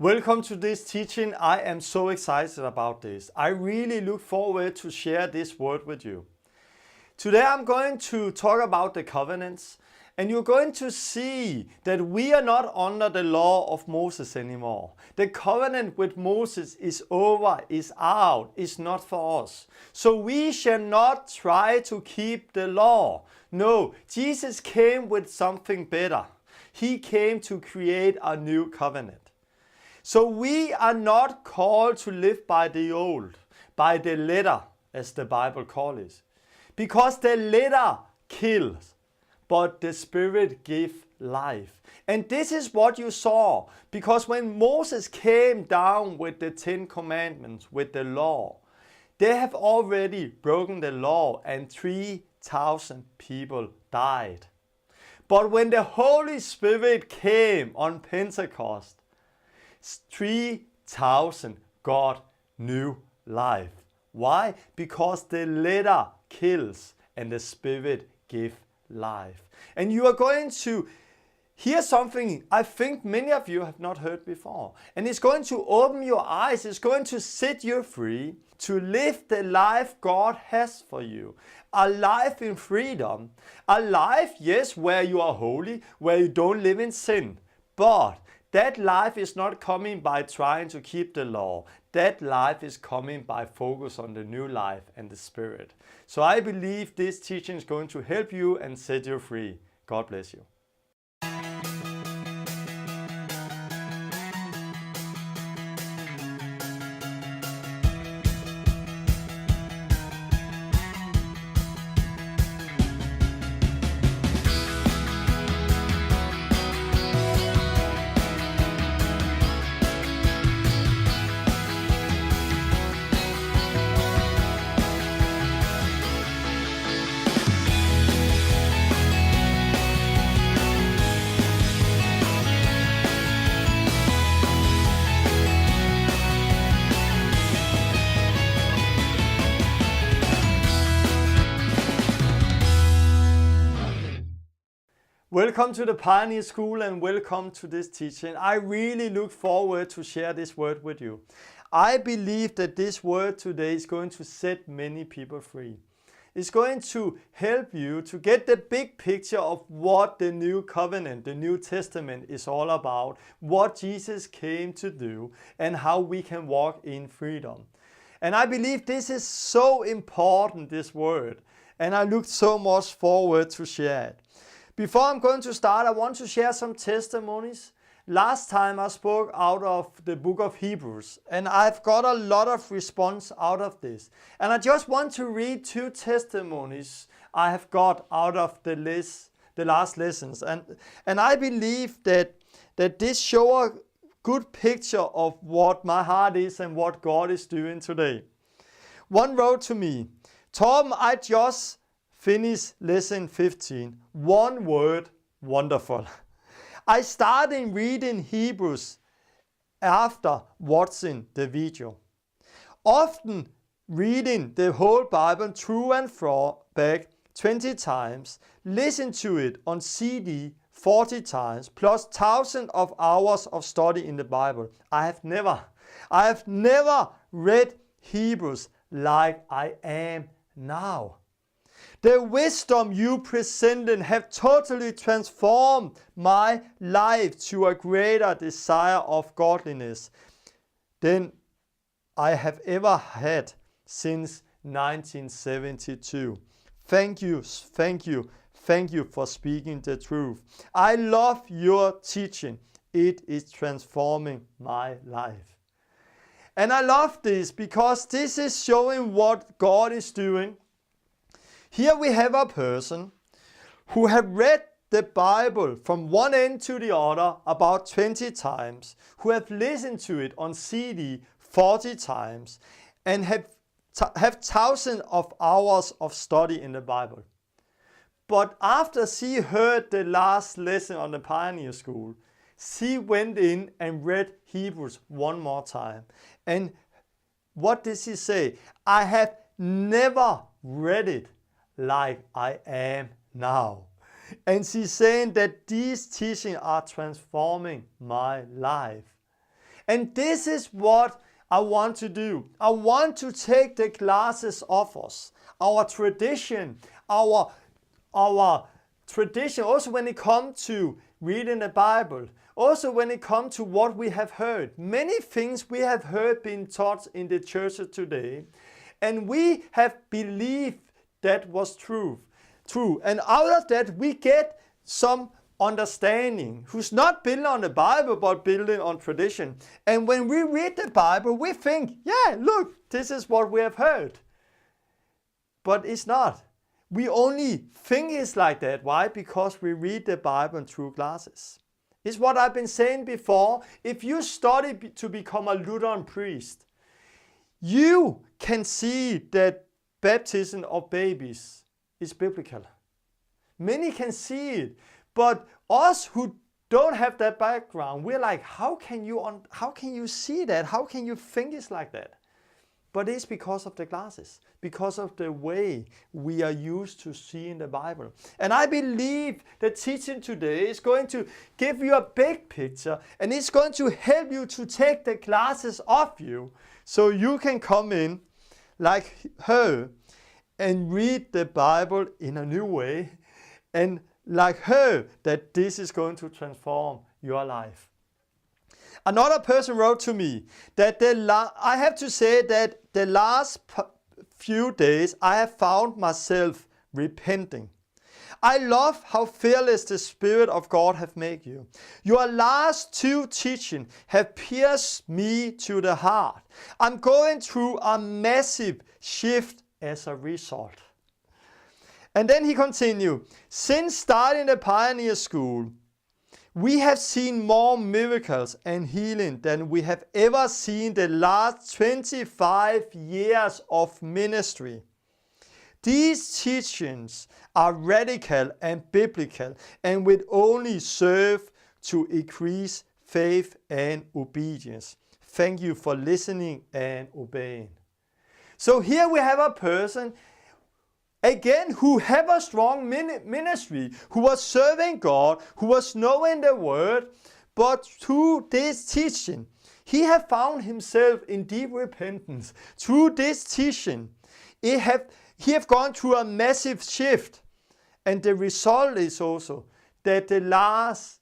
Welcome to this teaching. I am so excited about this. I really look forward to share this word with you. Today I'm going to talk about the covenants, and you're going to see that we are not under the law of Moses anymore. The covenant with Moses is over, is out, is not for us. So we shall not try to keep the law. No, Jesus came with something better. He came to create a new covenant. So we are not called to live by the old, by the letter, as the Bible calls it. Because the letter kills, but the Spirit gives life. And this is what you saw, because when Moses came down with the 10 commandments, with the law, they have already broken the law and 3,000 people died. But when the Holy Spirit came on Pentecost, 3,000 got new life. Why? Because the letter kills and the Spirit gives life. And you are going to hear something I think many of you have not heard before. And it's going to open your eyes. It's going to set you free to live the life God has for you. A life in freedom. A life, yes, where you are holy, where you don't live in sin. But that life is not coming by trying to keep the law. That life is coming by focus on the new life and the Spirit. So I believe this teaching is going to help you and set you free. God bless you. Welcome to the Pioneer School and welcome to this teaching. I really look forward to share this word with you. I believe that this word today is going to set many people free. It's going to help you to get the big picture of what the new covenant, the New Testament is all about, what Jesus came to do, and how we can walk in freedom. And I believe this is so important, this word, and I look so much forward to share it. Before I'm going to start, I want to share some testimonies. Last time I spoke out of the book of Hebrews, and I've got a lot of response out of this. And I just want to read 2 testimonies I have got out of the last lessons. And I believe that this shows a good picture of what my heart is and what God is doing today. One wrote to me, "Tom, I just finish lesson 15. One word, wonderful. I started reading Hebrews after watching the video. Often reading the whole Bible through and back 20 times, listen to it on CD 40 times, plus thousands of hours of study in the Bible. I have never read Hebrews like I am now. The wisdom you presented have totally transformed my life to a greater desire of godliness than I have ever had since 1972. Thank you for speaking the truth. I love your teaching. It is transforming my life." And I love this because this is showing what God is doing. Here we have a person who have read the Bible from one end to the other about 20 times, who have listened to it on CD 40 times, and have thousands of hours of study in the Bible. But after she heard the last lesson on the Pioneer School, she went in and read Hebrews one more time. And what did she say? I have never read it like I am now. And she's saying that these teachings are transforming my life. And this is what I want to do. I want to take the glasses off us. Our tradition, our tradition, also when it comes to reading the Bible, also when it comes to what we have heard. Many things we have heard being taught in the churches today, and we have believed that was true. And out of that we get some understanding who's not built on the Bible but building on tradition. And when we read the Bible, we think, yeah, look, this is what we have heard. But it's not. We only think it's like that. Why? Because we read the Bible through glasses. It's what I've been saying before. If you study to become a Lutheran priest, you can see that baptism of babies is biblical. Many can see it, but us who don't have that background, we're like, how can you see that? How can you think it's like that? But it's because of the glasses, because of the way we are used to seeing the Bible. And I believe the teaching today is going to give you a big picture, and it's going to help you to take the glasses off you so you can come in like her and read the Bible in a new way, and like her, that this is going to transform your life. Another person wrote to me that I have to say that the last few days I have found myself repenting. I love how fearless the Spirit of God have made you. Your last two teachings have pierced me to the heart. I'm going through a massive shift as a result. And then he continued, since starting the Pioneer School, we have seen more miracles and healing than we have ever seen the last 25 years of ministry. These teachings are radical and biblical and will only serve to increase faith and obedience. Thank you for listening and obeying. So here we have a person again, who have a strong ministry, who was serving God, who was knowing the word, but through this teaching, he have found himself in deep repentance. Through this teaching, he have gone through a massive shift. And the result is also that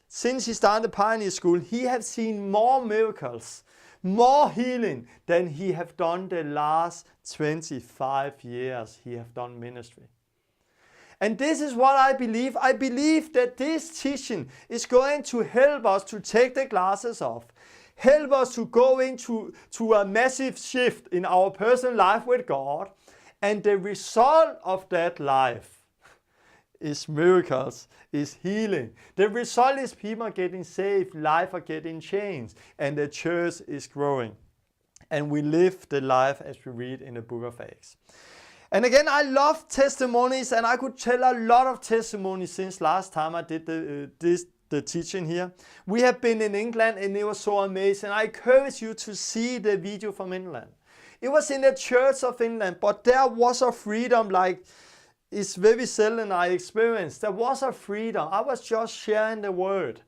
since he started Pioneer School, he have seen more miracles, more healing than he have done the last 25 years he have done ministry. And this is what I believe. I believe that this teaching is going to help us to take the glasses off, help us to go into a massive shift in our personal life with God. And the result of that life is miracles, is healing. The result is people are getting saved, life are getting changed, and the church is growing. And we live the life as we read in the book of Acts. And again, I love testimonies, and I could tell a lot of testimonies since last time I did the teaching here. We have been in England, and it was so amazing. I encourage you to see the video from England. It was in the church of England, but there was a freedom like it's very seldom I experienced. There was a freedom. I was just sharing the word.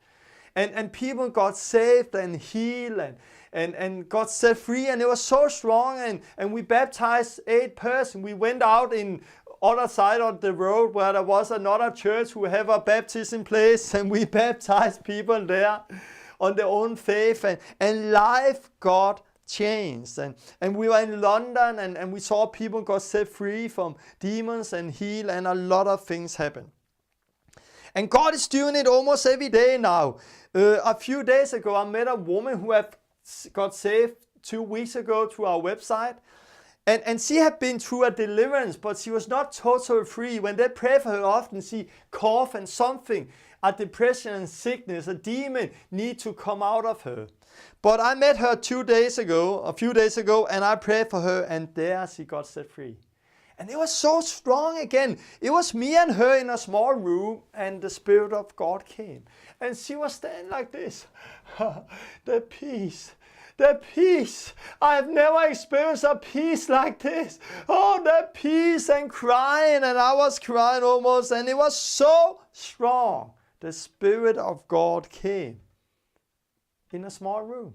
And people got saved and healed and got set free, and it was so strong, and we baptized 8 persons. We went out in other side of the road where there was another church who have a baptism place, and we baptized people there on their own faith, and life got changed. And we were in London, and we saw people got set free from demons and healed, and a lot of things happened. And God is doing it almost every day now. A few days ago, I met a woman who got saved 2 weeks ago through our website. And she had been through a deliverance, but she was not totally free. When they pray for her, often she cough and something, a depression and sickness, a demon need to come out of her. But I met her a few days ago, and I prayed for her, and there she got set free. And it was so strong again. It was me and her in a small room, and the Spirit of God came. And she was standing like this. The peace. I have never experienced a peace like this. Oh, the peace, and crying, and I was crying almost, and it was so strong. The Spirit of God came in a small room.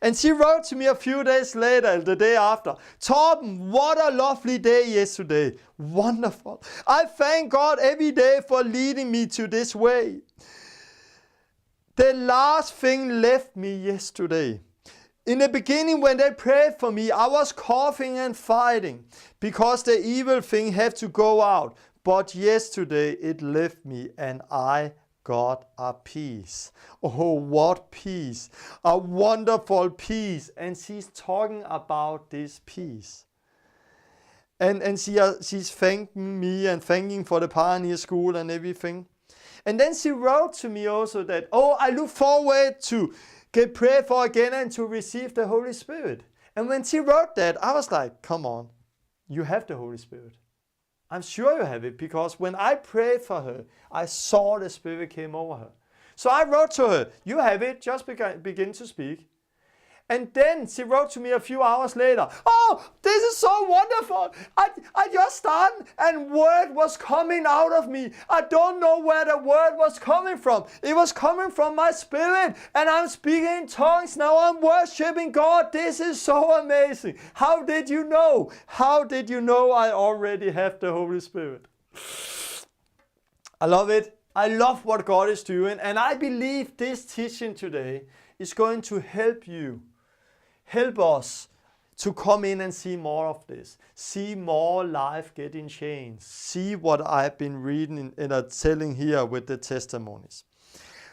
And she wrote to me a few days later, the day after, Torben, what a lovely day yesterday. Wonderful. I thank God every day for leading me to this way. The last thing left me yesterday. In the beginning, when they prayed for me, I was coughing and fighting because the evil thing had to go out. But yesterday it left me and I got a peace. Oh, what peace. A wonderful peace. And she's talking about this peace. And she's thanking me and thanking for the Pioneer School and everything. And then she wrote to me also that, oh, I look forward to get prayed for again and to receive the Holy Spirit. And when she wrote that, I was like, come on, you have the Holy Spirit. I'm sure you have it, because when I prayed for her, I saw the Spirit came over her. So I wrote to her, you have it, just begin to speak. And then she wrote to me a few hours later, oh, this is so wonderful. I just started and word was coming out of me. I don't know where the word was coming from. It was coming from my spirit and I'm speaking in tongues. Now I'm worshiping God. This is so amazing. How did you know? How did you know I already have the Holy Spirit? I love it. I love what God is doing. And I believe this teaching today is going to help you. Help us to come in and see more of this. See more life getting changed. See what I've been reading and telling here with the testimonies.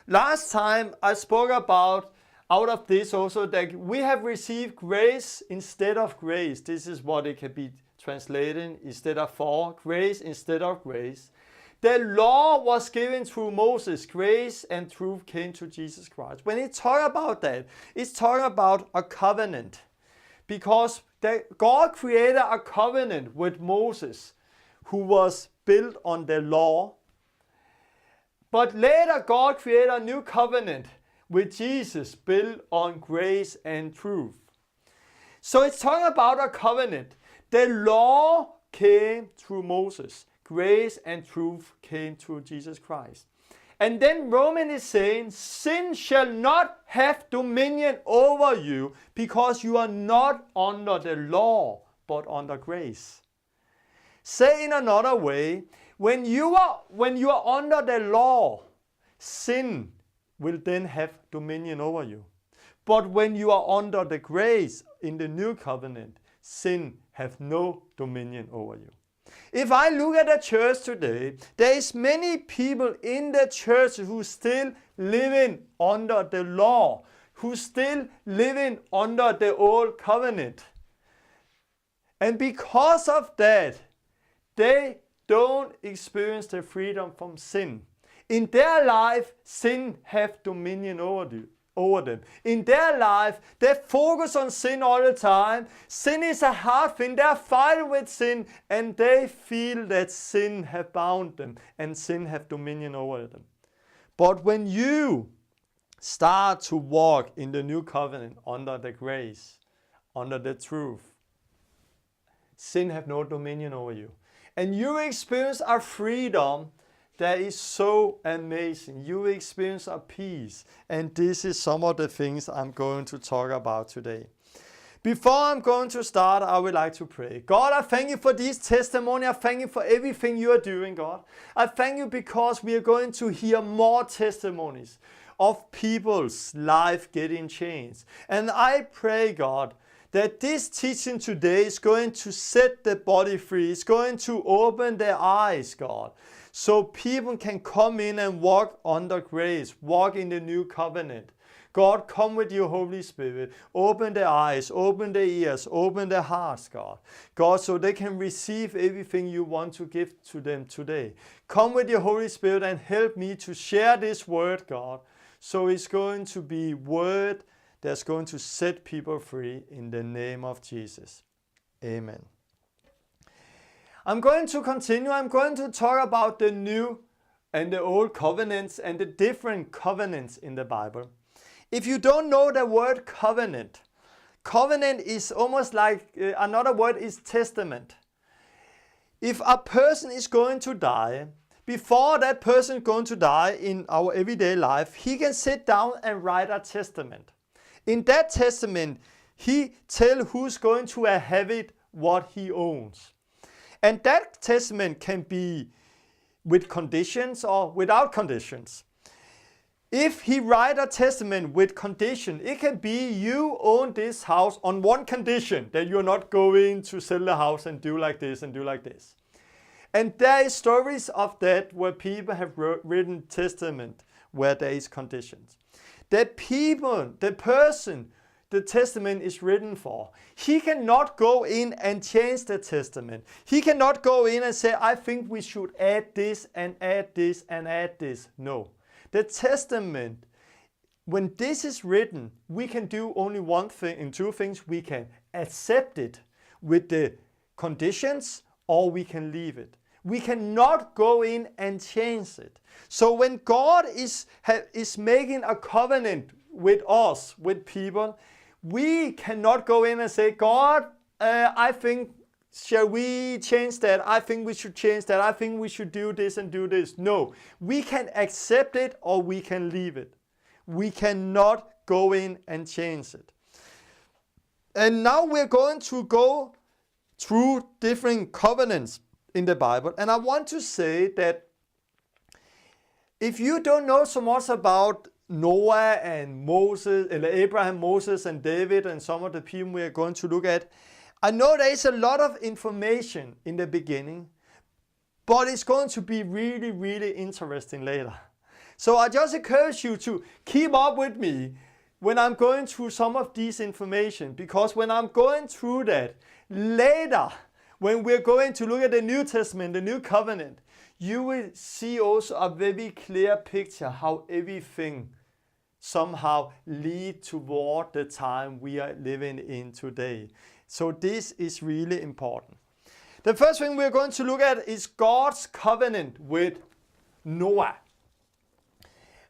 Last time I spoke about out of this also that we have received grace instead of grace. This is what it can be translated instead of for. Grace instead of grace. The law was given through Moses. Grace and truth came to Jesus Christ. When it talks about that, it's talking about a covenant. Because God created a covenant with Moses, who was built on the law. But later God created a new covenant with Jesus, built on grace and truth. So it's talking about a covenant. The law came through Moses. Grace and truth came through Jesus Christ. And then Romans is saying, sin shall not have dominion over you because you are not under the law, but under grace. Say in another way, when you are under the law, sin will then have dominion over you. But when you are under the grace in the new covenant, sin have no dominion over you. If I look at the church today, there is many people in the church who still living under the law, who still living under the old covenant. And because of that, they don't experience the freedom from sin. In their life, sin have dominion over them. In their life, they focus on sin all the time. Sin is a hard thing. They're fighting with sin and they feel that sin have bound them and sin have dominion over them. But when you start to walk in the new covenant under the grace, under the truth, sin have no dominion over you. And you experience a freedom that is so amazing. You experience a peace. And this is some of the things I'm going to talk about today. Before I'm going to start, I would like to pray. God, I thank you for this testimony. I thank you for everything you are doing, God. I thank you because we are going to hear more testimonies of people's life getting changed. And I pray, God, that this teaching today is going to set the body free. It's going to open their eyes, God. So people can come in and walk under grace, walk in the new covenant. God, come with your Holy Spirit. Open their eyes, open their ears, open their hearts, God. God, so they can receive everything you want to give to them today. Come with your Holy Spirit and help me to share this word, God. So it's going to be word that's going to set people free in the name of Jesus. Amen. I'm going to continue. I'm going to talk about the new and the old covenants and the different covenants in the Bible. If you don't know the word covenant, covenant is almost like another word is testament. If a person is going to die, before that person is going to die in our everyday life, he can sit down and write a testament. In that testament, he tells who's going to inherit what he owns. And that testament can be with conditions or without conditions. If he write a testament with condition, it can be you own this house on one condition, that you're not going to sell the house and do like this and do like this. And there is stories of that where people have written testament where there is conditions. That people, the person the testament is written for, he cannot go in and change the testament. He cannot go in and say, I think we should add this and add this and add this. No. The testament, when this is written, we can do only one thing and two things. We can accept it with the conditions or we can leave it. We cannot go in and change it. So when God is making a covenant with us, with people, we cannot go in and say, God, I think, shall we change that? I think we should change that. I think we should do this and do this. No, we can accept it or we can leave it. We cannot go in and change it. And now we're going to go through different covenants in the Bible. And I want to say that if you don't know so much about Noah and Moses, and Abraham, Moses and David and some of the people we are going to look at, I know there is a lot of information in the beginning, but it's going to be really, really interesting later. So I just encourage you to keep up with me when I'm going through some of these information, because when I'm going through that later, when we're going to look at the New Testament, the New Covenant, you will see also a very clear picture how everything somehow lead toward the time we are living in today. So this is really important. The first thing we're going to look at is God's covenant with Noah.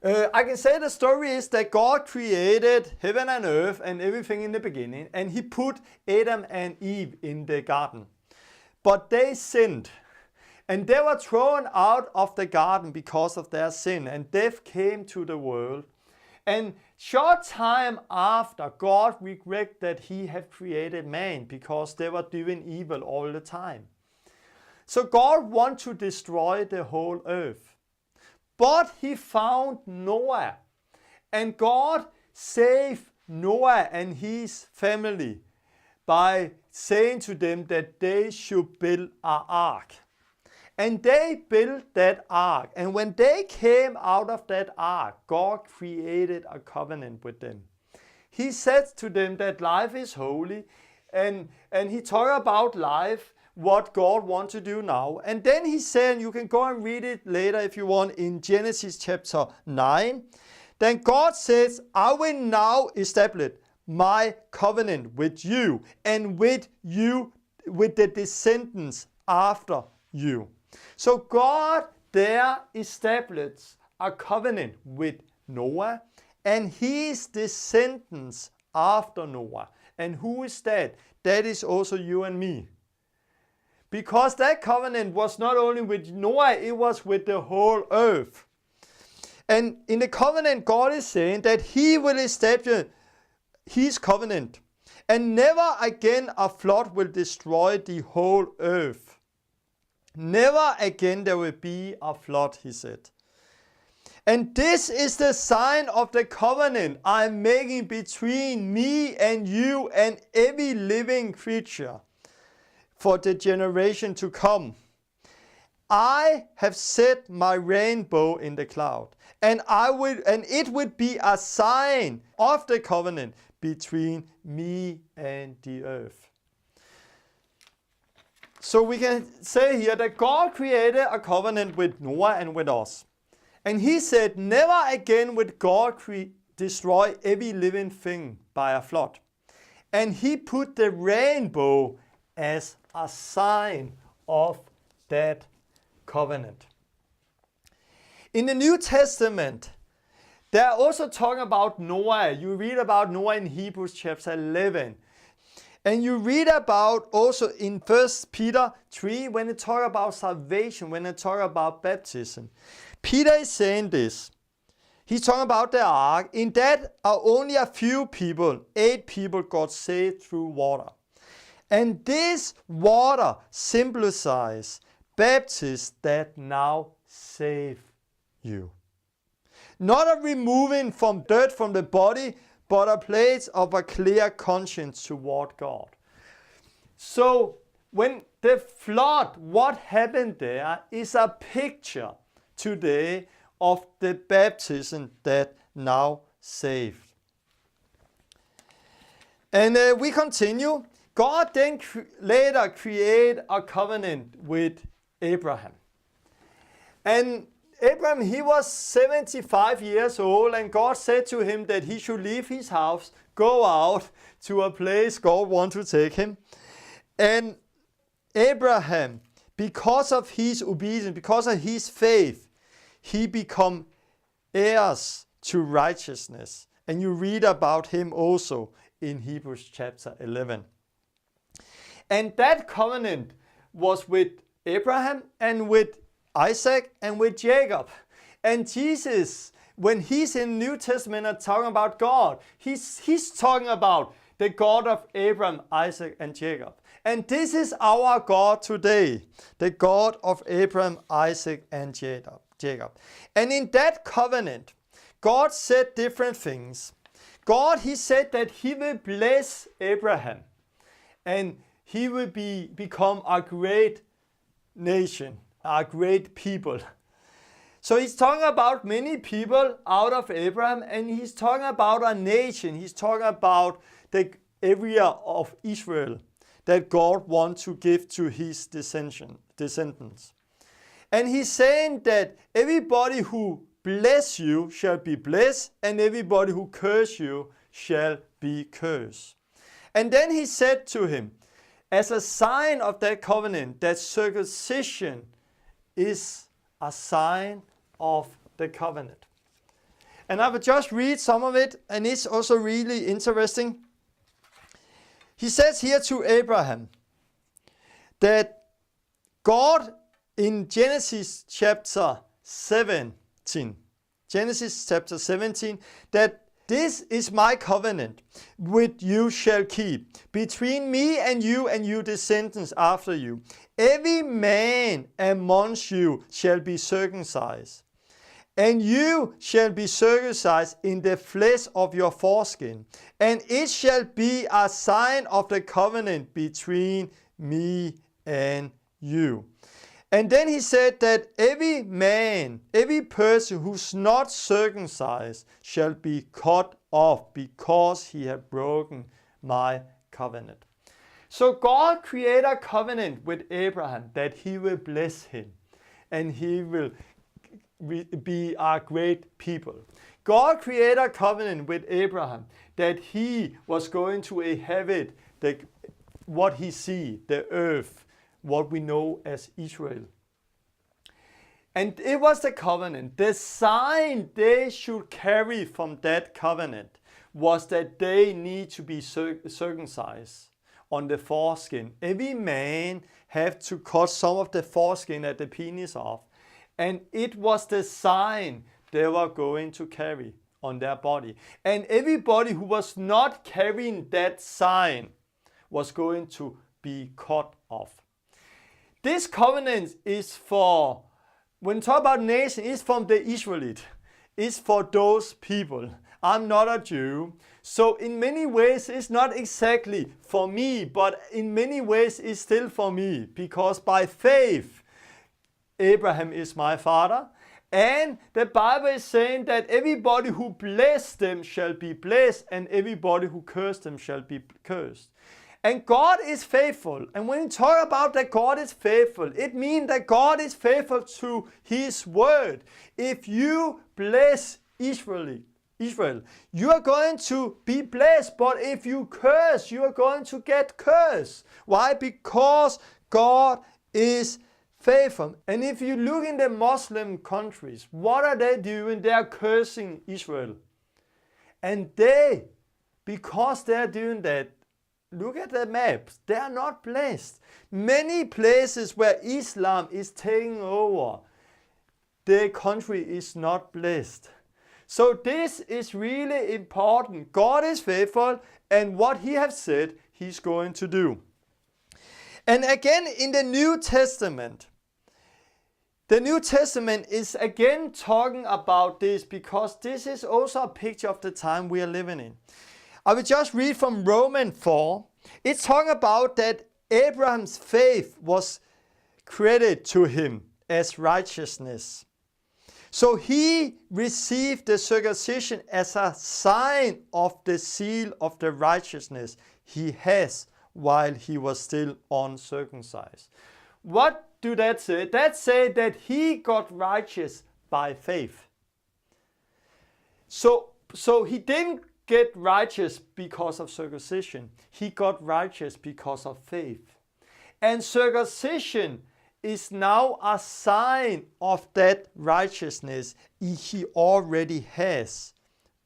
I can say the story is that God created heaven and earth and everything in the beginning, and he put Adam and Eve in the garden. But they sinned, and they were thrown out of the garden because of their sin, and death came to the world. And short time after, God regretted that he had created man because they were doing evil all the time. So God wanted to destroy the whole earth. But he found Noah, and God saved Noah and his family by saying to them that they should build an ark. And they built that ark. And when they came out of that ark, God created a covenant with them. He said to them that life is holy. And he talked about life, what God wants to do now. And then he said, and you can go and read it later if you want, in Genesis chapter 9. Then God says, I will now establish my covenant with you and with you, with the descendants after you. So God there established a covenant with Noah and his descendants after Noah. And who is that? That is also you and me. Because that covenant was not only with Noah, it was with the whole earth. And in the covenant, God is saying that he will establish his covenant. And never again a flood will destroy the whole earth. Never again there will be a flood, he said. And this is the sign of the covenant I am making between me and you and every living creature for the generation to come. I have set my rainbow in the cloud, and it would be a sign of the covenant between me and the earth. So we can say here that God created a covenant with Noah and with us. And he said, never again would God destroy every living thing by a flood. And he put the rainbow as a sign of that covenant. In the New Testament, they are also talking about Noah. You read about Noah in Hebrews chapter 11. And you read about also in 1 Peter 3 when they talk about salvation, when they talk about baptism. Peter is saying this. He's talking about the ark. In that are only a few people, 8 people got saved through water. And this water symbolizes baptism that now save you. Not a removing from dirt from the body, but a place of a clear conscience toward God. So when the flood, what happened there is a picture today of the baptism that now saved. And we continue. God then later created a covenant with Abraham. And Abraham, he was 75 years old, and God said to him that he should leave his house, go out to a place God wanted to take him. And Abraham, because of his obedience, because of his faith, he became heirs to righteousness. And you read about him also in Hebrews chapter 11. And that covenant was with Abraham and with Isaac and with Jacob. And Jesus, when he's in New Testament and talking about God, he's talking about the God of Abraham, Isaac, and Jacob. And this is our God today, the God of Abraham, Isaac, and Jacob. And in that covenant, God said different things. God, he said that he will bless Abraham and he will become a great nation, a great people. So he's talking about many people out of Abraham, and he's talking about a nation. He's talking about the area of Israel that God wants to give to his descendants. And he's saying that everybody who bless you shall be blessed, and everybody who curse you shall be cursed. And then he said to him, as a sign of that covenant, that circumcision is a sign of the covenant. And I will just read some of it, and it's also really interesting. He says here to Abraham that God in Genesis chapter 17, that this is my covenant which you shall keep between me and your descendants after you. Every man amongst you shall be circumcised, and you shall be circumcised in the flesh of your foreskin, and it shall be a sign of the covenant between me and you. And then he said that every man, every person who's not circumcised shall be cut off because he had broken my covenant. So God created a covenant with Abraham that he will bless him and he will be a great people. God created a covenant with Abraham that he was going to inherit what he see, the earth, what we know as Israel. And it was the covenant. The sign they should carry from that covenant was that they need to be circumcised on the foreskin. Every man had to cut some of the foreskin at the penis off. And it was the sign they were going to carry on their body. And everybody who was not carrying that sign was going to be cut off. This covenant is for, when we talk about nation, it's from the Israelites. It's for those people. I'm not a Jew. So in many ways, it's not exactly for me, but in many ways, it's still for me. Because by faith, Abraham is my father. And the Bible is saying that everybody who bless them shall be blessed, and everybody who curse them shall be cursed. And God is faithful. And when we talk about that God is faithful, it means that God is faithful to his word. If you bless Israel, you are going to be blessed. But if you curse, you are going to get cursed. Why? Because God is faithful. And if you look in the Muslim countries, what are they doing? They are cursing Israel. And they, because they are doing that, look at the maps. They are not blessed. Many places where Islam is taking over, the country is not blessed. So this is really important. God is faithful, and what he has said, he's going to do. And again, in the New Testament is again talking about this, because this is also a picture of the time we are living in. I will just read from Romans 4. It's talking about that Abraham's faith was credited to him as righteousness. So he received the circumcision as a sign of the seal of the righteousness he has while he was still uncircumcised. What do that say? That say that he got righteous by faith. So he didn't get righteous because of circumcision. He got righteous because of faith. And circumcision is now a sign of that righteousness he already has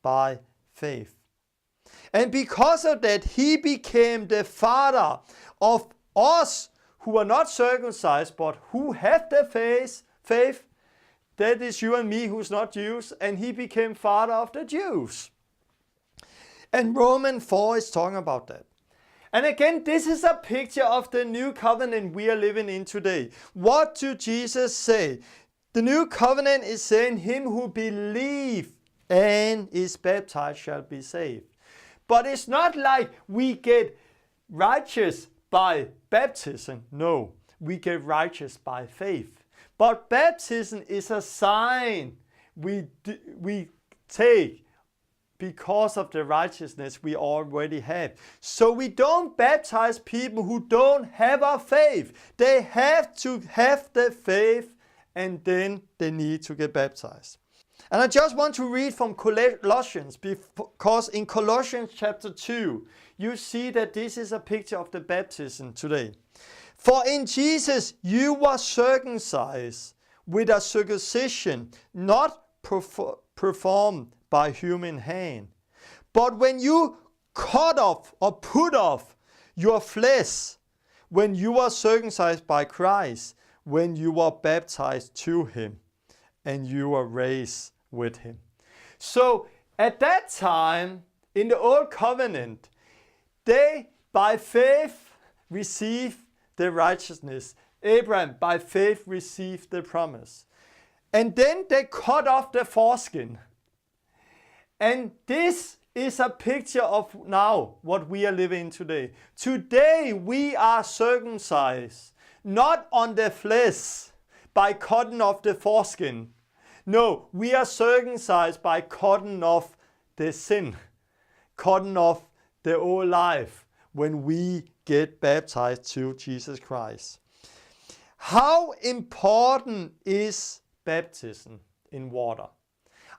by faith. And because of that, he became the father of us who are not circumcised, but who have the faith. That is you and me who's not Jews, and he became father of the Jews. And Romans 4 is talking about that. And again, this is a picture of the new covenant we are living in today. What do Jesus say? The new covenant is saying, him who believes and is baptized shall be saved. But it's not like we get righteous by baptism. No, we get righteous by faith. But baptism is a sign we take because of the righteousness we already have. So we don't baptize people who don't have a faith. They have to have the faith, and then they need to get baptized. And I just want to read from Colossians, because in Colossians chapter 2, you see that this is a picture of the baptism today. For in Jesus you were circumcised with a circumcision not performed by human hand. But when you cut off or put off your flesh, when you were circumcised by Christ, when you were baptized to him, and you were raised with him. So at that time, in the old covenant, they by faith received the righteousness. Abraham by faith received the promise. And then they cut off the foreskin. And this is a picture of now what we are living in today. Today we are circumcised, not on the flesh by cutting off the foreskin. No, we are circumcised by cutting off the sin, cutting off the old life when we get baptized to Jesus Christ. How important is baptism in water?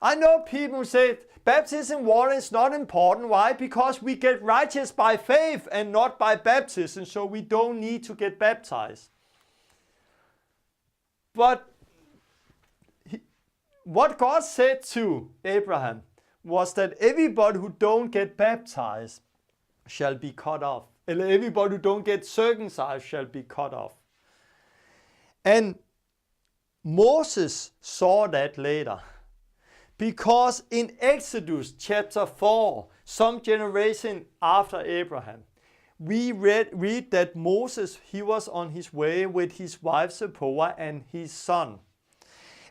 I know people say baptism in water is not important. Why? Because we get righteous by faith and not by baptism, so we don't need to get baptized. But what God said to Abraham was that everybody who don't get baptized shall be cut off. And everybody who don't get circumcised shall be cut off. And Moses saw that later. Because in Exodus chapter 4, some generation after Abraham, we read that Moses, he was on his way with his wife Zipporah and his son.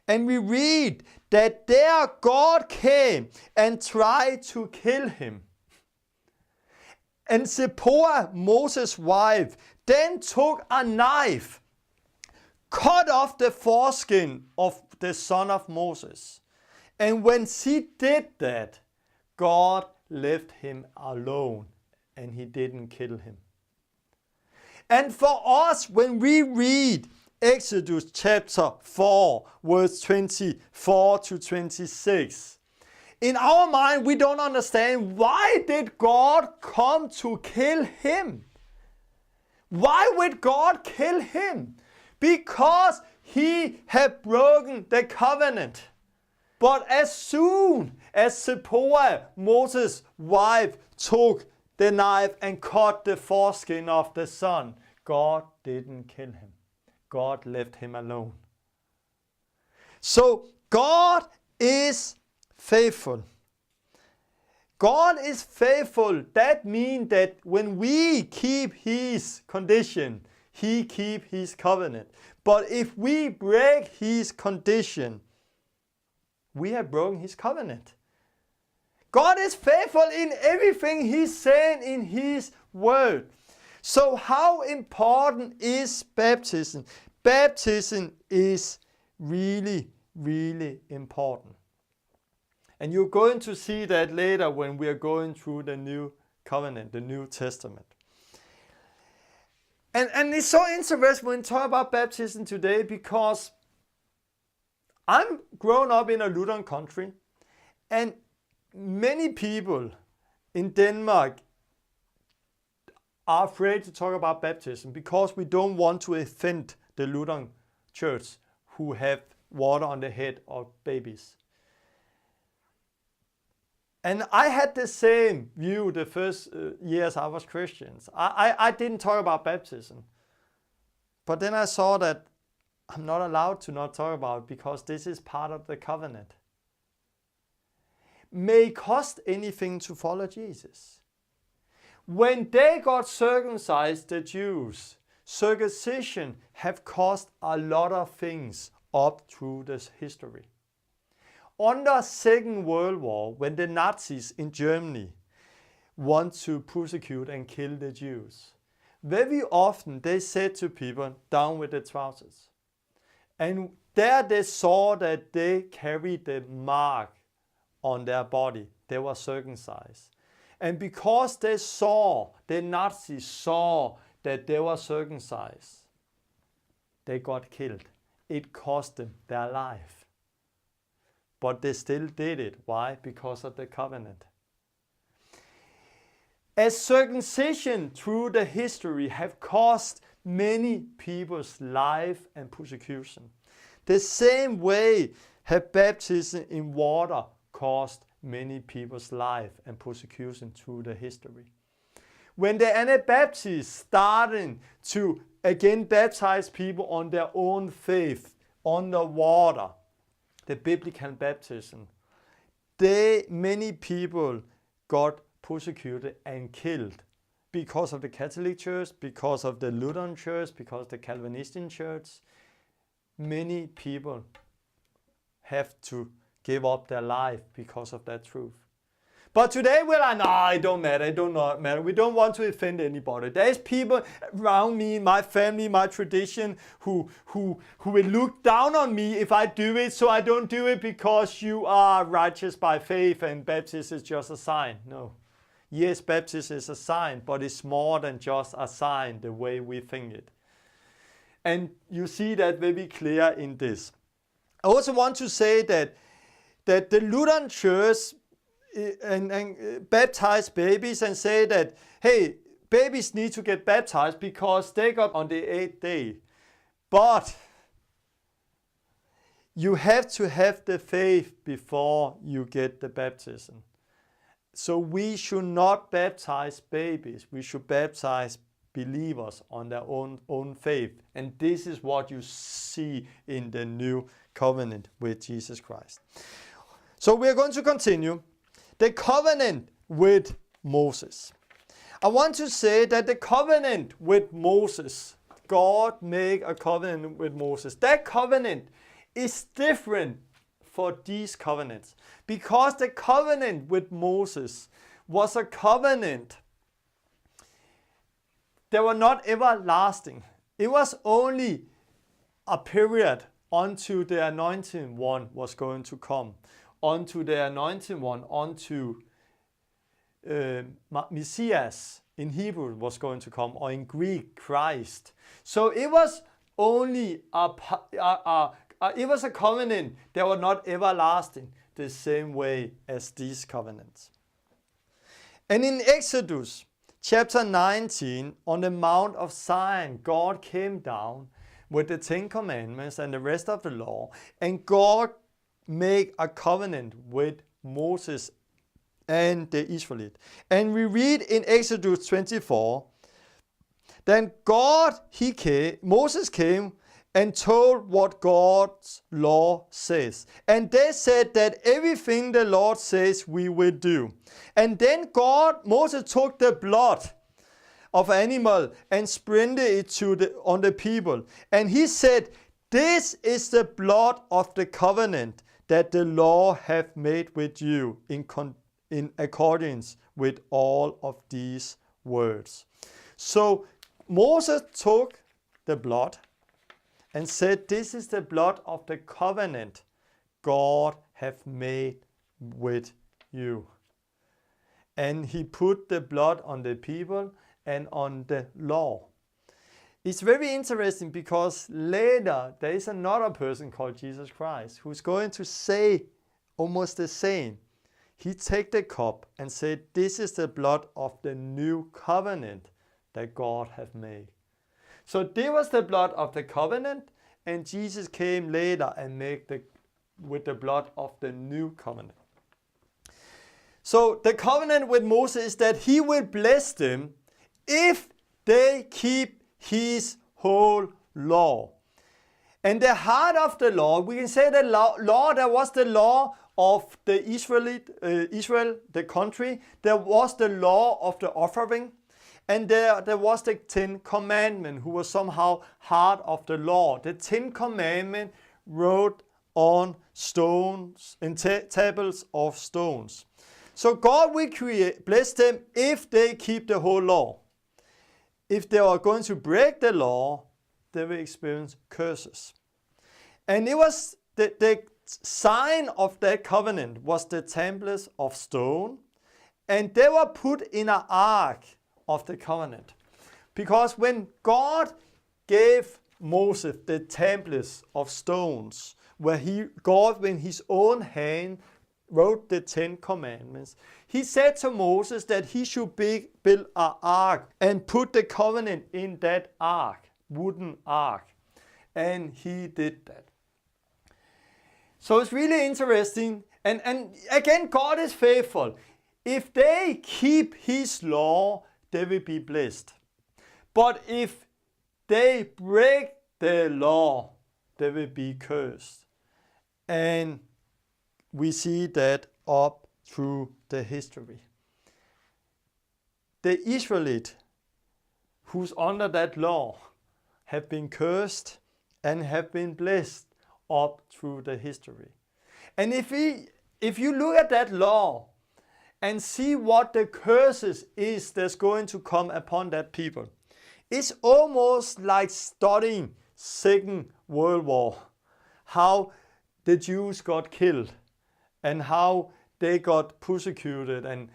And we read that there God came and tried to kill him. And Zipporah, Moses' wife, then took a knife, cut off the foreskin of the son of Moses. And when she did that, God left him alone and he didn't kill him. And for us, when we read Exodus chapter 4, verse 24 to 26, in our mind, we don't understand, why did God come to kill him? Why would God kill him? Because he had broken the covenant. But as soon as Zipporah, Moses' wife, took the knife and cut the foreskin of the son, God didn't kill him. God left him alone. So God is faithful. God is faithful. That means that when we keep His condition, He keeps His covenant. But if we break His condition, we have broken His covenant. God is faithful in everything He's saying in His word. So how important is baptism? Baptism is really, really important. And you're going to see that later when we are going through the New Covenant, the New Testament. And it's so interesting when we talk about baptism today, because I'm grown up in a Lutheran country, and many people in Denmark are afraid to talk about baptism because we don't want to offend the Lutheran church who have water on the head of babies. And I had the same view the first years I was Christian. I didn't talk about baptism. But then I saw that I'm not allowed to not talk about it because this is part of the covenant. May it cost anything to follow Jesus. When they got circumcised, the Jews, circumcision have cost a lot of things up through this history. Under Second World War, when the Nazis in Germany want to persecute and kill the Jews, very often they said to people, down with the trousers. And there they saw that they carried the mark on their body. They were circumcised. And because they saw, the Nazis saw that they were circumcised, they got killed. It cost them their life. But they still did it. Why? Because of the covenant. As circumcision through the history have cost many people's life and persecution, the same way have baptism in water cost many people's life and persecution through the history. When the Anabaptists started to again baptize people on their own faith, on the water, the biblical baptism, many people got persecuted and killed because of the Catholic Church, because of the Lutheran Church, because of the Calvinistic Church. Many people have to give up their life because of that truth. But today we're like, no, it don't matter, it don't matter. We don't want to offend anybody. There's people around me, my family, my tradition, who will look down on me if I do it, so I don't do it because you are righteous by faith and baptism is just a sign. No. Yes, baptism is a sign, but it's more than just a sign the way we think it. And you see that very clear in this. I also want to say that the Lutheran Church and baptize babies and say that, hey, babies need to get baptized because they got on the 8th day. But you have to have the faith before you get the baptism. So we should not baptize babies. We should baptize believers on their own faith. And this is what you see in the new covenant with Jesus Christ. So we are going to continue. The covenant with Moses. I want to say that the covenant with Moses, God made a covenant with Moses. That covenant is different for these covenants because the covenant with Moses was a covenant that was not everlasting. It was only a period until the anointing one was going to come. Unto the anointing one, unto Messias in Hebrew was going to come, or in Greek, Christ. So it was only it was a covenant that was not everlasting, the same way as these covenants. And in Exodus chapter 19, on the Mount of Sinai, God came down with the 10 Commandments and the rest of the law, and God make a covenant with Moses and the Israelites. And we read in Exodus 24, then Moses came and told what God's law says. And they said that everything the Lord says we will do. And then Moses took the blood of animal and sprinkled it on the people. And he said, "This is the blood of the covenant that the Lord hath made with you in accordance with all of these words." So Moses took the blood and said, "This is the blood of the covenant God hath made with you." And he put the blood on the people and on the law. It's very interesting because later there is another person called Jesus Christ who's going to say almost the same. He take the cup and said, "This is the blood of the new covenant that God hath made." So this was the blood of the covenant, and Jesus came later and made with the blood of the new covenant. So the covenant with Moses is that he will bless them if they keep his whole law. And the heart of the law, we can say the law, there was the law of the Israel, the country. There was the law of the offering. And there was the 10 Commandments, who was somehow heart of the law. The 10 Commandments wrote on stones, in tables of stones. So God will bless them if they keep the whole law. If they are going to break the law, they will experience curses. And it was the sign of that covenant was the tablets of stone, and they were put in an ark of the covenant. Because when God gave Moses the tablets of stones, where God with his own hand wrote the 10 Commandments, he said to Moses that he should build an ark and put the covenant in that ark, wooden ark. And he did that. So it's really interesting. And again, God is faithful. If they keep his law, they will be blessed. But if they break the law, they will be cursed. And we see that up through the history. The Israelites, who's under that law, have been cursed and have been blessed up through the history. And if you look at that law and see what the curses is that's going to come upon that people, it's almost like studying Second World War, how the Jews got killed and how they got persecuted and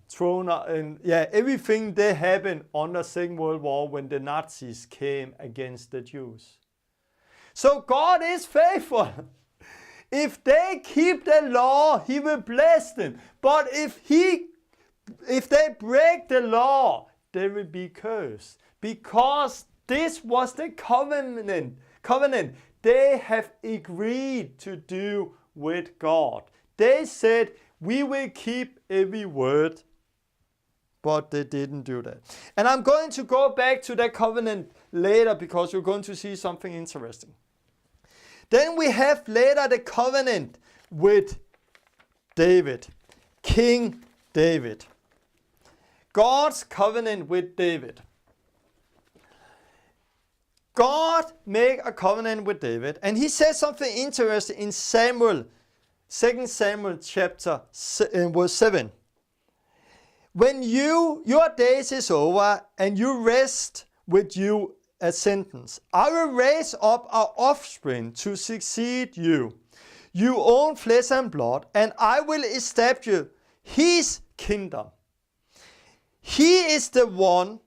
thrown out, and everything that happened under Second World War when the Nazis came against the Jews. So God is faithful. If they keep the law, he will bless them. But if they break the law, they will be cursed. Because this was the covenant they have agreed to do with God. They said, we will keep every word, but they didn't do that. And I'm going to go back to that covenant later because you're going to see something interesting. Then we have later the covenant with David, King David. God's covenant with David. God made a covenant with David, and he said something interesting in Samuel, 2 Samuel chapter verse 7. When your days is over and you rest with you a sentence, I will raise up our offspring to succeed you, your own flesh and blood, and I will establish his kingdom. He is the one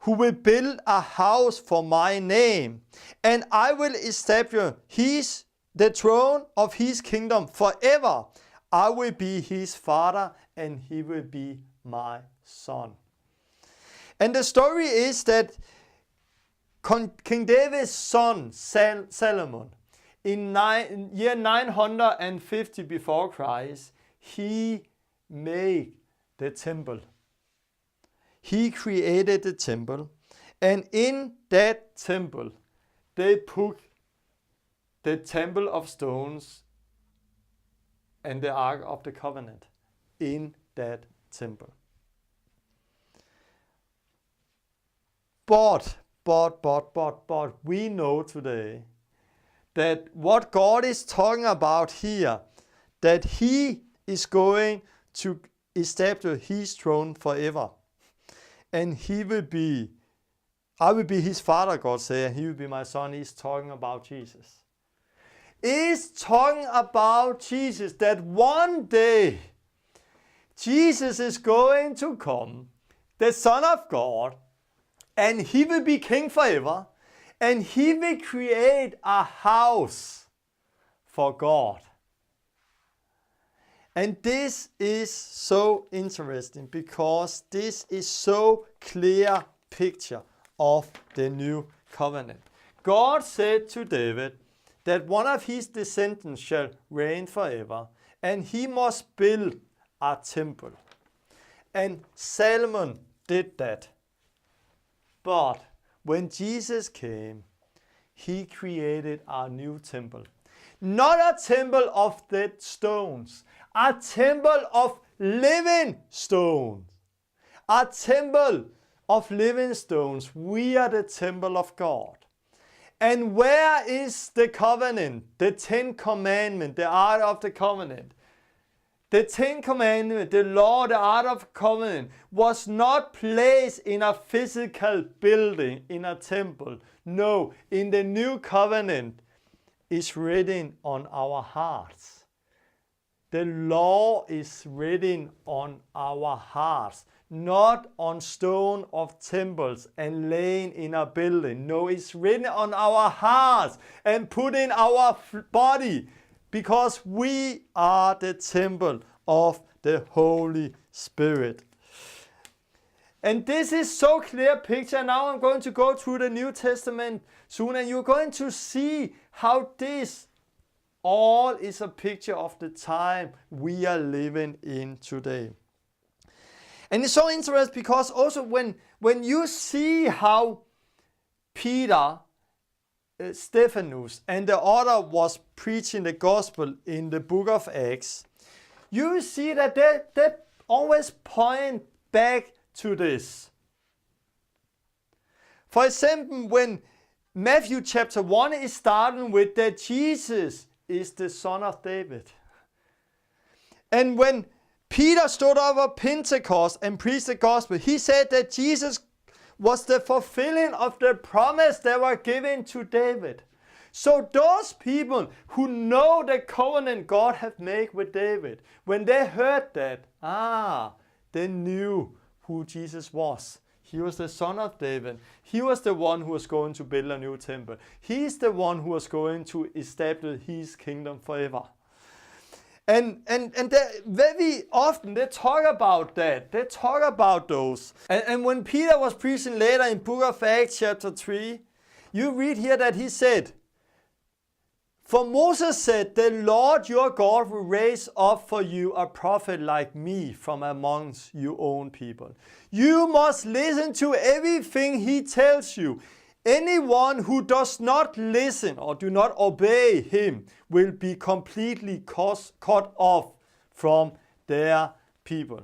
who will build a house for my name, and I will establish the throne of his kingdom forever. I will be his father, and he will be my son. And the story is that King David's son, Solomon, in year 950 before Christ, he made the temple. He created the temple, and in that temple, they put the temple of stones and the Ark of the Covenant in that temple. But we know today that what God is talking about here, that He is going to establish His throne forever. And I will be His father, God said, and He will be my son. He's talking about Jesus. He's talking about Jesus, that one day Jesus is going to come, the Son of God, and He will be king forever, and He will create a house for God. And this is so interesting because this is so clear picture of the new covenant. God said to David that one of his descendants shall reign forever, and he must build a temple. And Solomon did that. But when Jesus came, He created a new temple. Not a temple of dead stones, a temple of living stones. A temple of living stones. We are the temple of God. And where is the covenant? The 10 Commandments, the Ark of the Covenant. The 10 Commandments, the law, the Ark of the Covenant, was not placed in a physical building, in a temple. No, in the new covenant, it's written on our hearts. The law is written on our hearts, not on stone of temples and laying in a building. No, it's written on our hearts and put in our body, because we are the temple of the Holy Spirit. And this is so clear picture. Now I'm going to go through the New Testament soon, and you're going to see how this all is a picture of the time we are living in today. And it's so interesting because also when you see how Peter, Stephanus, and the other was preaching the gospel in the book of Acts, you see that they always point back to this. For example, when Matthew chapter 1 is starting with that Jesus is the son of David. And when Peter stood up at Pentecost and preached the gospel, he said that Jesus was the fulfilling of the promise that were given to David. So those people who know the covenant God had made with David, when they heard that, they knew who Jesus was. He was the son of David. He was the one who was going to build a new temple. He's the one who was going to establish His kingdom forever. And very often they talk about that. They talk about those. And when Peter was preaching later in book of Acts chapter 3, you read here that he said, "For Moses said, the Lord your God will raise up for you a prophet like me from amongst your own people. You must listen to everything he tells you. Anyone who does not listen or do not obey him will be completely cut off from their people."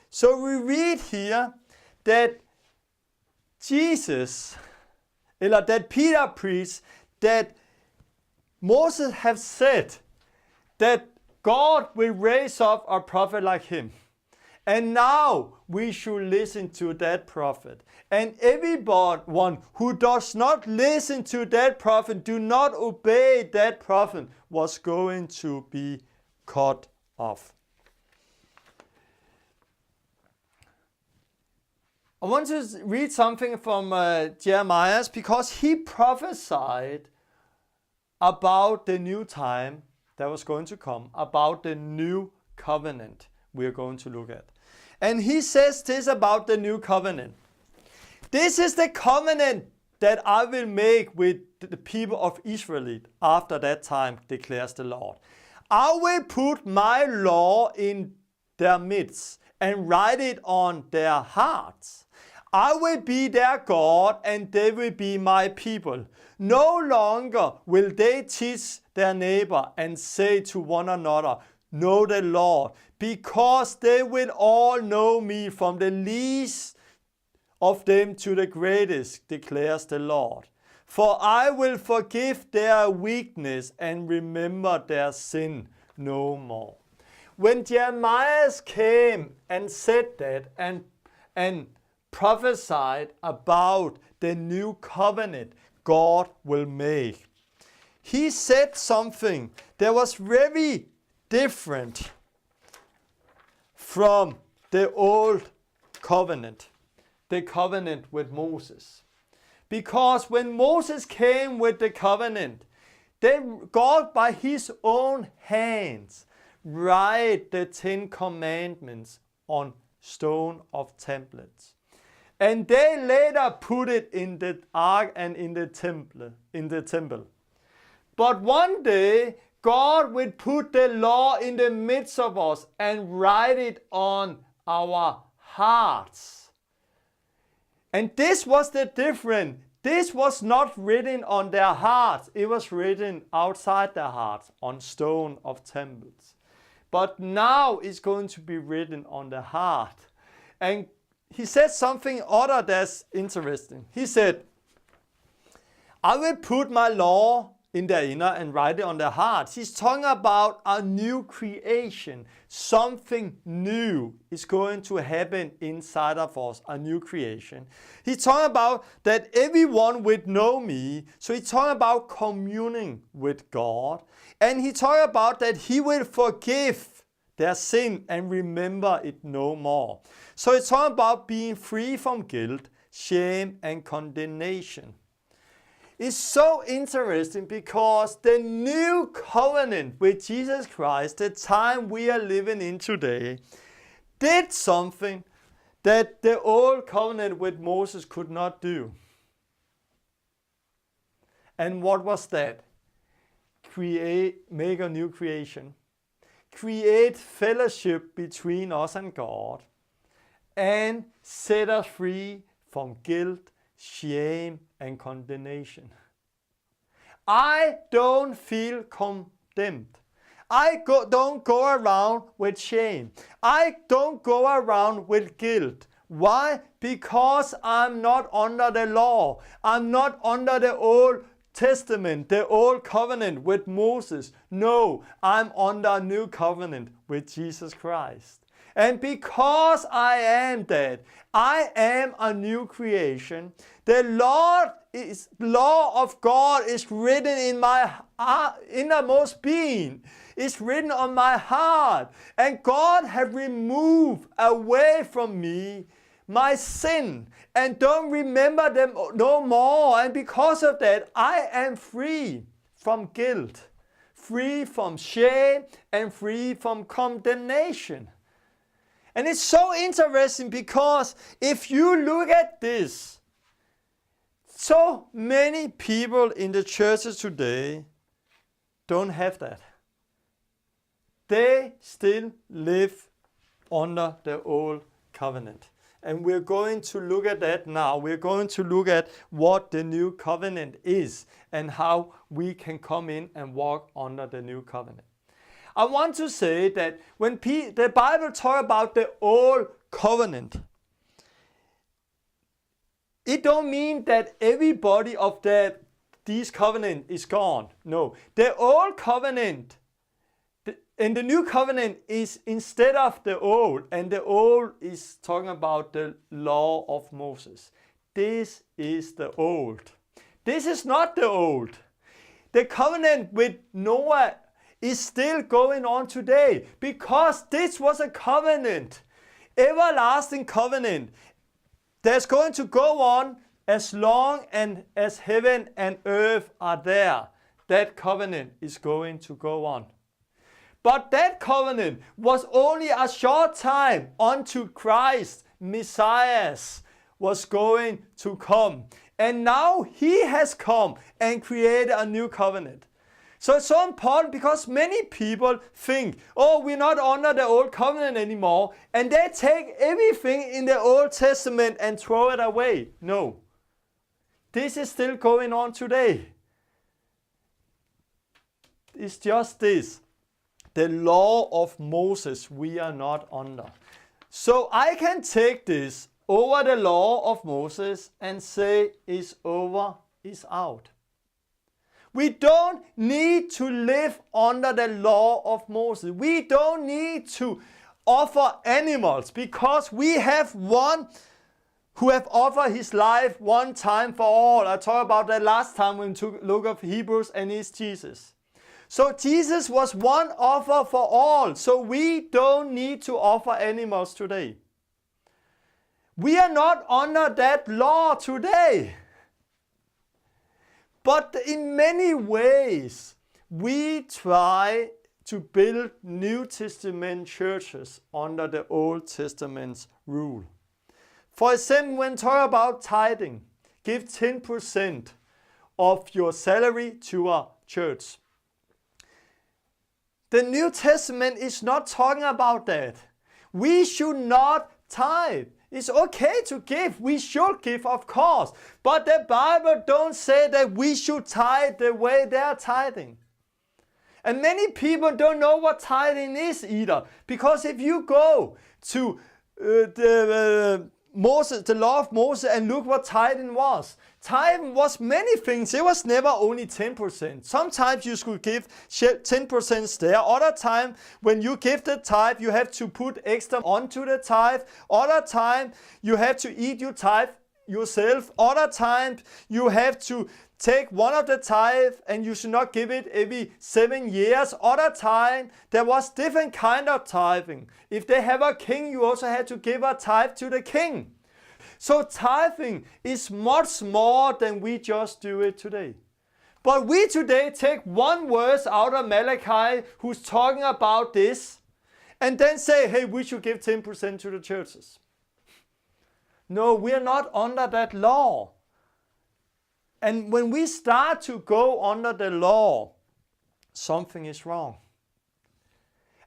So we read here that that Peter preached that Moses has said that God will raise up a prophet like him. And now we should listen to that prophet. And everyone who does not listen to that prophet, do not obey that prophet, was going to be cut off. I want to read something from Jeremiah, because he prophesied about the new time that was going to come, about the new covenant we are going to look at. And he says this about the new covenant. "This is the covenant that I will make with the people of Israel after that time, declares the Lord. I will put my law in their midst and write it on their hearts. I will be their God and they will be my people. No longer will they teach their neighbor and say to one another, know the Lord, because they will all know me, from the least of them to the greatest, declares the Lord. For I will forgive their weakness and remember their sin no more. When Jeremiah came and said that and prophesied about the new covenant God will make, he said something that was very different from the old covenant, the covenant with Moses. Because when Moses came with the covenant, then God by his own hands write the 10 commandments on stone of tablets. And they later put it in the ark and in the temple. But one day God will put the law in the midst of us and write it on our hearts. And this was the difference. This was not written on their hearts. It was written outside their hearts on stone of tablets. But now it's going to be written on the heart. And he said something other that's interesting. He said, I will put my law in their inner and write it on their hearts. He's talking about a new creation. Something new is going to happen inside of us, a new creation. He's talking about that everyone would know me. So he's talking about communing with God. And he's talking about that he will forgive their sin and remember it no more. So it's talking about being free from guilt, shame, and condemnation. It's so interesting because the new covenant with Jesus Christ, the time we are living in today, did something that the old covenant with Moses could not do. And what was that? Make a new creation. Create fellowship between us and God. And set us free from guilt, shame, and condemnation. I don't feel condemned. I don't go around with shame. I don't go around with guilt. Why? Because I'm not under the law. I'm not under the Old Testament, the Old Covenant with Moses. No, I'm under a new covenant with Jesus Christ. And because I am that, I am a new creation. The law of God is written in my innermost being. It's written on my heart. And God has removed away from me my sin and don't remember them no more. And because of that, I am free from guilt, free from shame, and free from condemnation. And it's so interesting because if you look at this, so many people in the churches today don't have that. They still live under the old covenant. And we're going to look at that now. We're going to look at what the new covenant is and how we can come in and walk under the new covenant. I want to say that when the Bible talks about the old covenant, it don't mean that everybody of these covenant is gone. No, the old covenant and the new covenant is instead of the old, and the old is talking about the law of Moses. This is the old. This is not the old. The covenant with Noah is still going on today because this was a covenant, everlasting covenant that's going to go on as long as heaven and earth are there. That covenant is going to go on. But that covenant was only a short time until Christ, Messiah, was going to come. And now he has come and created a new covenant. So it's so important because many people think, oh, we're not under the old covenant anymore, and they take everything in the Old Testament and throw it away. No. This is still going on today. It's just this. The law of Moses we are not under. So I can take this over the law of Moses and say it's over, it's out. We don't need to live under the law of Moses. We don't need to offer animals because we have one who have offered his life one time for all. I talked about that last time when we took a look at Hebrews, and it's Jesus. So Jesus was one offer for all. So we don't need to offer animals today. We are not under that law today. But in many ways, we try to build New Testament churches under the Old Testament's rule. For example, when talk about tithing, give 10% of your salary to a church. The New Testament is not talking about that. We should not tithe. It's okay to give. We should give, of course. But the Bible don't say that we should tithe the way they are tithing. And many people don't know what tithing is either. Because if you go to the law of Moses and look what tithing was. Tithing was many things. It was never only 10%. Sometimes you should give 10% there. Other time, when you give the tithe, you have to put extra onto the tithe. Other time, you have to eat your tithe yourself. Other time, you have to take one of the tithe and you should not give it every 7 years. Other time, there was different kind of tithing. If they have a king, you also had to give a tithe to the king. So tithing is much more than we just do it today. But we today take one verse out of Malachi who's talking about this and then say, hey, we should give 10% to the churches. No, we are not under that law. And when we start to go under the law, something is wrong.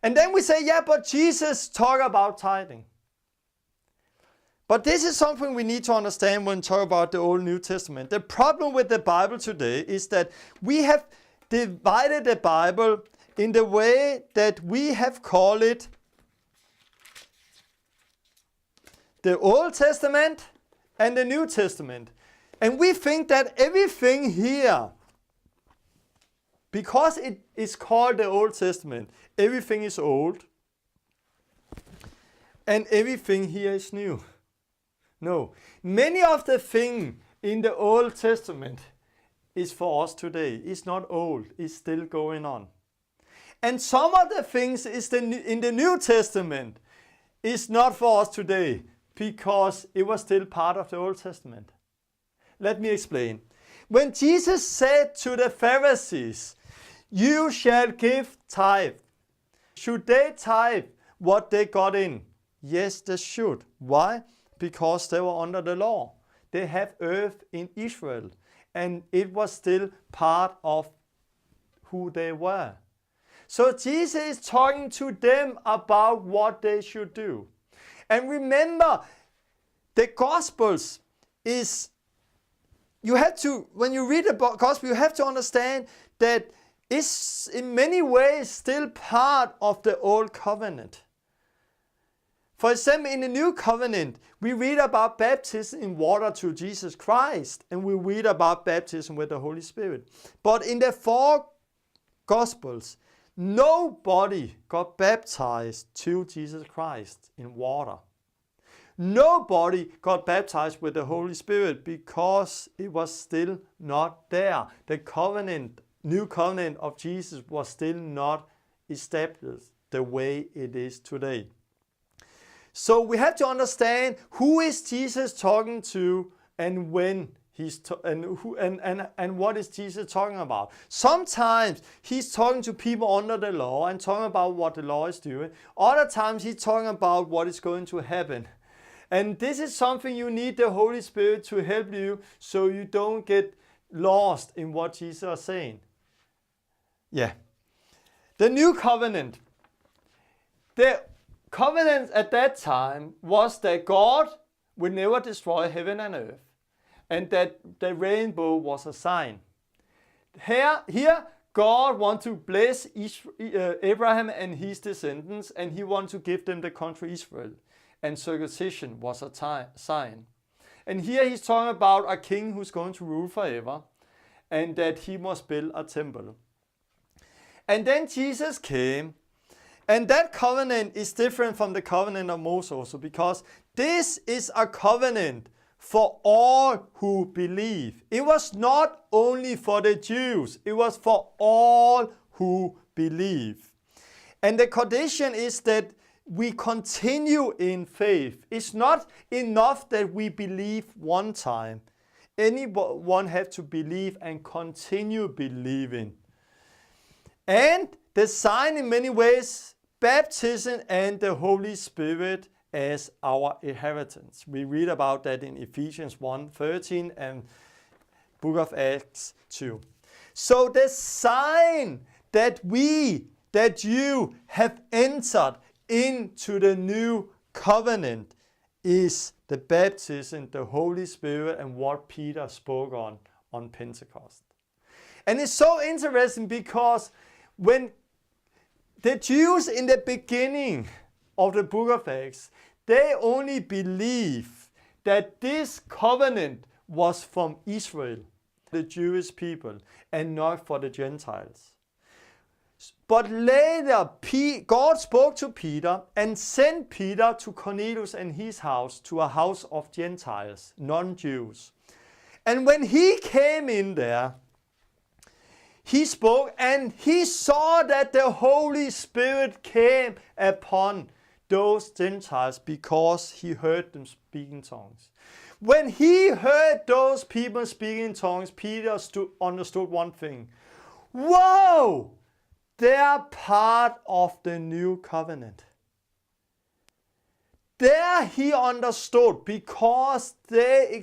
And then we say, yeah, but Jesus talked about tithing. But this is something we need to understand when we talk about the Old New Testament. The problem with the Bible today is that we have divided the Bible in the way that we have called it the Old Testament and the New Testament. And we think that everything here, because it is called the Old Testament, everything is old and everything here is new. No, many of the things in the Old Testament is for us today. It's not old, it's still going on. And some of the things in the New Testament is not for us today because it was still part of the Old Testament. Let me explain. When Jesus said to the Pharisees, you shall give tithe, should they tithe what they got in? Yes, they should. Why? Because they were under the law. They have earth in Israel, and it was still part of who they were. So Jesus is talking to them about what they should do. And remember, the Gospels is, you have to, when you read the Gospel, you have to understand that it's in many ways still part of the Old Covenant. For example, in the New Covenant, we read about baptism in water to Jesus Christ, and we read about baptism with the Holy Spirit. But in the 4 Gospels, nobody got baptized to Jesus Christ in water. Nobody got baptized with the Holy Spirit because it was still not there. The covenant, New Covenant of Jesus was still not established the way it is today. So we have to understand who is Jesus talking to and when he's and what is Jesus talking about. Sometimes he's talking to people under the law and talking about what the law is doing. Other times he's talking about what is going to happen. And this is something you need the Holy Spirit to help you so you don't get lost in what Jesus is saying. Yeah. The new covenant. The covenant at that time was that God would never destroy heaven and earth, and that the rainbow was a sign. Here God wants to bless Abraham and his descendants, and he wants to give them the country Israel, and circumcision was a sign. And here he's talking about a king who's going to rule forever, and that he must build a temple. And then Jesus came, and that covenant is different from the covenant of Moses also, because this is a covenant for all who believe. It was not only for the Jews, it was for all who believe. And the condition is that we continue in faith. It's not enough that we believe one time. Anyone have to believe and continue believing. And the sign in many ways, baptism and the Holy Spirit as our inheritance. We read about that in Ephesians 1:13 and Book of Acts 2. So the sign that you have entered into the new covenant is the baptism, the Holy Spirit, and what Peter spoke on Pentecost. And it's so interesting because when the Jews in the beginning of the book of Acts, they only believe that this covenant was from Israel, the Jewish people, and not for the Gentiles. But later, God spoke to Peter and sent Peter to Cornelius and his house, to a house of Gentiles, non-Jews. And when he came in there, he spoke and he saw that the Holy Spirit came upon those Gentiles because he heard them speak in tongues. When he heard those people speaking in tongues, Peter understood one thing. Whoa! They are part of the new covenant. There he understood, because they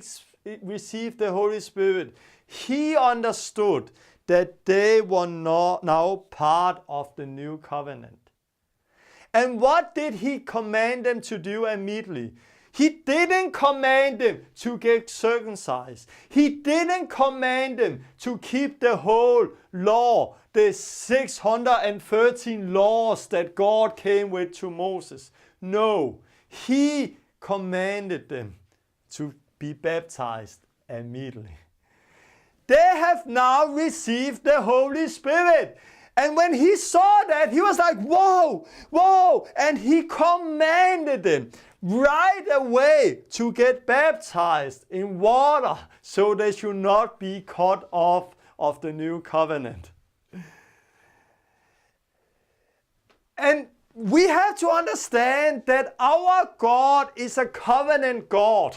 received the Holy Spirit, he understood that they were now part of the new covenant. And what did he command them to do immediately? He didn't command them to get circumcised. He didn't command them to keep the whole law, the 613 laws that God came with to Moses. No, he commanded them to be baptized immediately. They have now received the Holy Spirit. And when he saw that, he was like, whoa, whoa. And he commanded them right away to get baptized in water so they should not be cut off of the new covenant. And we have to understand that our God is a covenant God.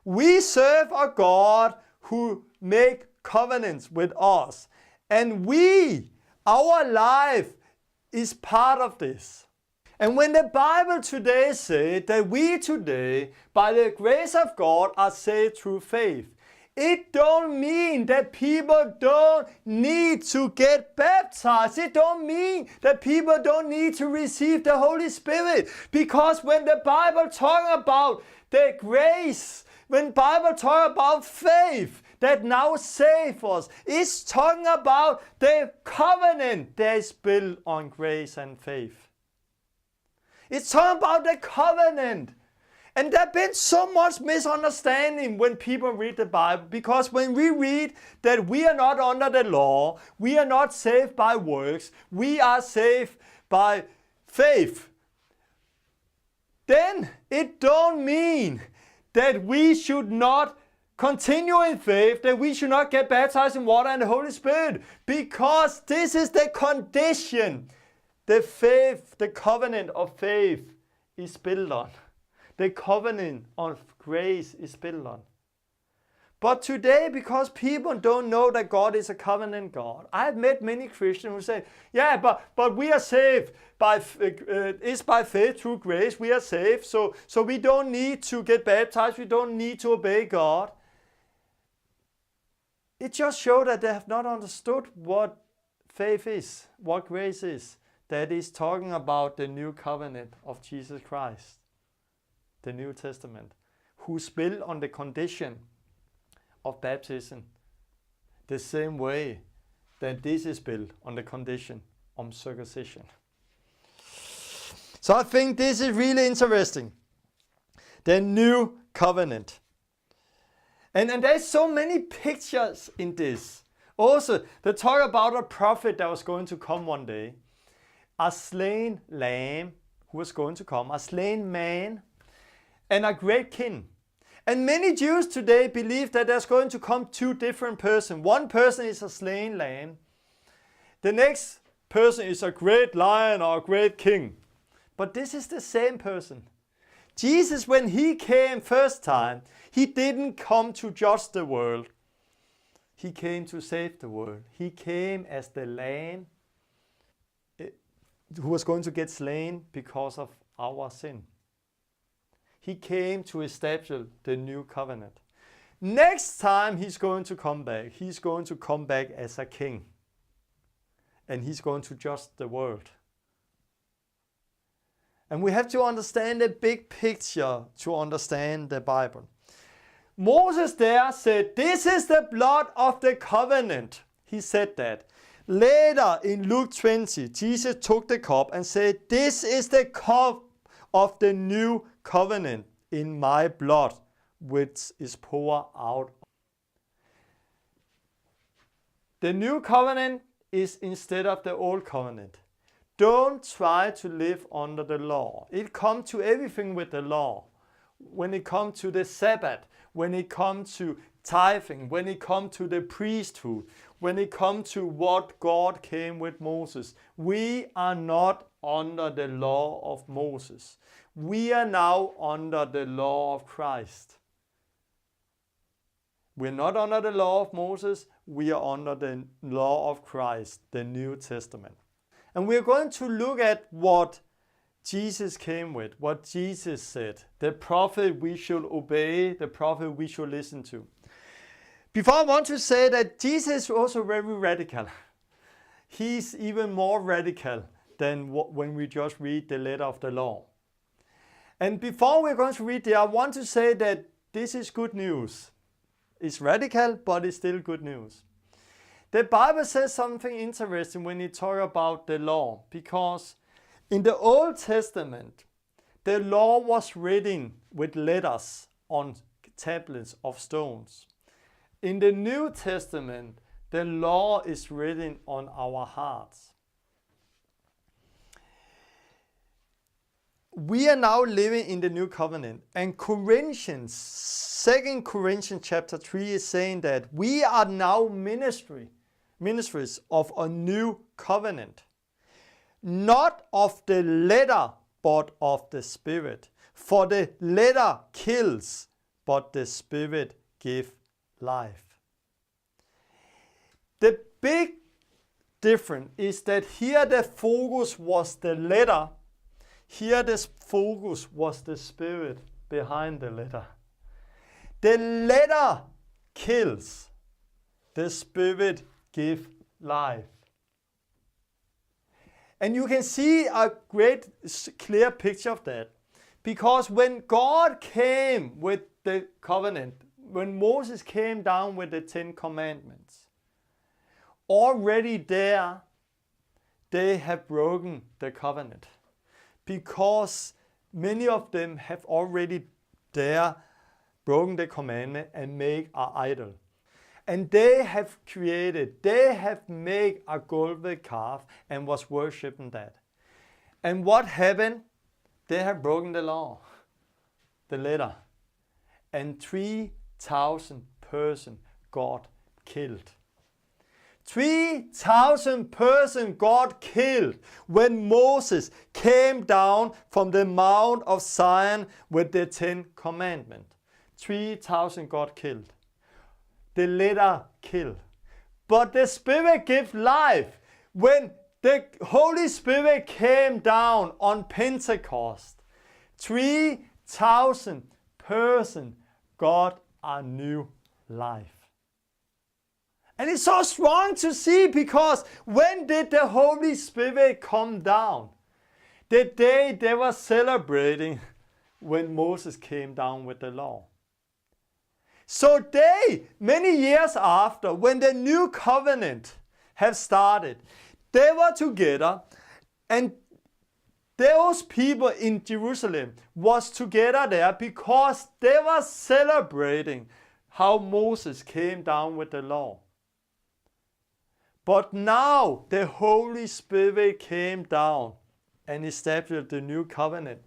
We serve a God who make covenants with us. And our life is part of this. And when the Bible today says that we today, by the grace of God, are saved through faith, it don't mean that people don't need to get baptized. It don't mean that people don't need to receive the Holy Spirit. Because when the Bible talks about the grace, when the Bible talks about faith, that now save us, it's talking about the covenant that is built on grace and faith. It's talking about the covenant. And there's been so much misunderstanding when people read the Bible, because when we read that we are not under the law, we are not saved by works, we are saved by faith, then it don't mean that we should not continue in faith, that we should not get baptized in water and the Holy Spirit, because this is the condition the faith, the covenant of faith is built on. The covenant of grace is built on. But today, because people don't know that God is a covenant God, I have met many Christians who say, yeah, but we are saved by it's by faith through grace. We are saved, so we don't need to get baptized. We don't need to obey God. It just shows that they have not understood what faith is, what grace is, that is talking about the new covenant of Jesus Christ, the New Testament, who's built on the condition of baptism, the same way that this is built on the condition of circumcision. So I think this is really interesting. The new covenant. And there's so many pictures in this. Also, they talk about a prophet that was going to come one day. A slain lamb who was going to come. A slain man. And a great king. And many Jews today believe that there's going to come two different persons. One person is a slain lamb. The next person is a great lion or a great king. But this is the same person. Jesus, when he came first time, he didn't come to judge the world. He came to save the world. He came as the lamb who was going to get slain because of our sin. He came to establish the new covenant. Next time he's going to come back, he's going to come back as a king. And he's going to judge the world. And we have to understand the big picture to understand the Bible. Moses there said, "This is the blood of the covenant." He said that. Later in Luke 20, Jesus took the cup and said, "This is the cup of the new covenant in my blood, which is poured out." The new covenant is instead of the old covenant. Don't try to live under the law. It comes to everything with the law. When it comes to the Sabbath, when it comes to tithing, when it comes to the priesthood, when it comes to what God came with Moses, we are not under the law of Moses. We are now under the law of Christ. We're not under the law of Moses, we are under the law of Christ, the New Testament. And we're going to look at what Jesus came with, what Jesus said, the prophet we should obey, the prophet we should listen to. Before I want to say that Jesus is also very radical. He's even more radical than when we just read the letter of the law. And before we're going to read it, I want to say that this is good news. It's radical, but it's still good news. The Bible says something interesting when it talks about the law, because in the Old Testament, the law was written with letters on tablets of stones. In the New Testament, the law is written on our hearts. We are now living in the new covenant, and Corinthians, 2 Corinthians chapter 3 is saying that we are now ministries of a new covenant, not of the letter, but of the Spirit. For the letter kills, but the Spirit gives life. The big difference is that here the focus was the letter, here the focus was the Spirit behind the letter. The letter kills, the Spirit gives life. And you can see a great clear picture of that. Because when God came with the covenant, when Moses came down with the 10 commandments, already there they have broken the covenant. Because many of them have already there broken the commandment and made an idol. And they have made a golden calf and was worshipping that. And what happened? They have broken the law, the letter. And 3,000 persons got killed. 3,000 persons got killed when Moses came down from the Mount of Zion with the 10 commandments. 3,000 got killed. The letter killed. But the Spirit gives life. When the Holy Spirit came down on Pentecost, 3,000 persons got a new life. And it's so strong to see, because when did the Holy Spirit come down? The day they were celebrating when Moses came down with the law. So they, many years after, when the new covenant have started, they were together, and those people in Jerusalem was together there because they were celebrating how Moses came down with the law. But now the Holy Spirit came down and established the new covenant.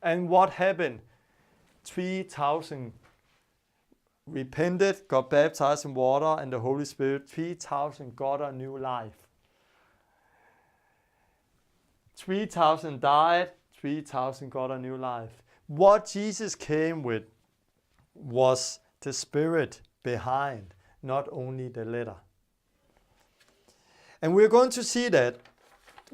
And what happened? 3,000 repented, got baptized in water and the Holy Spirit. 3,000 got a new life. 3,000 died, 3,000 got a new life. What Jesus came with was the Spirit behind, not only the letter. And we're going to see that.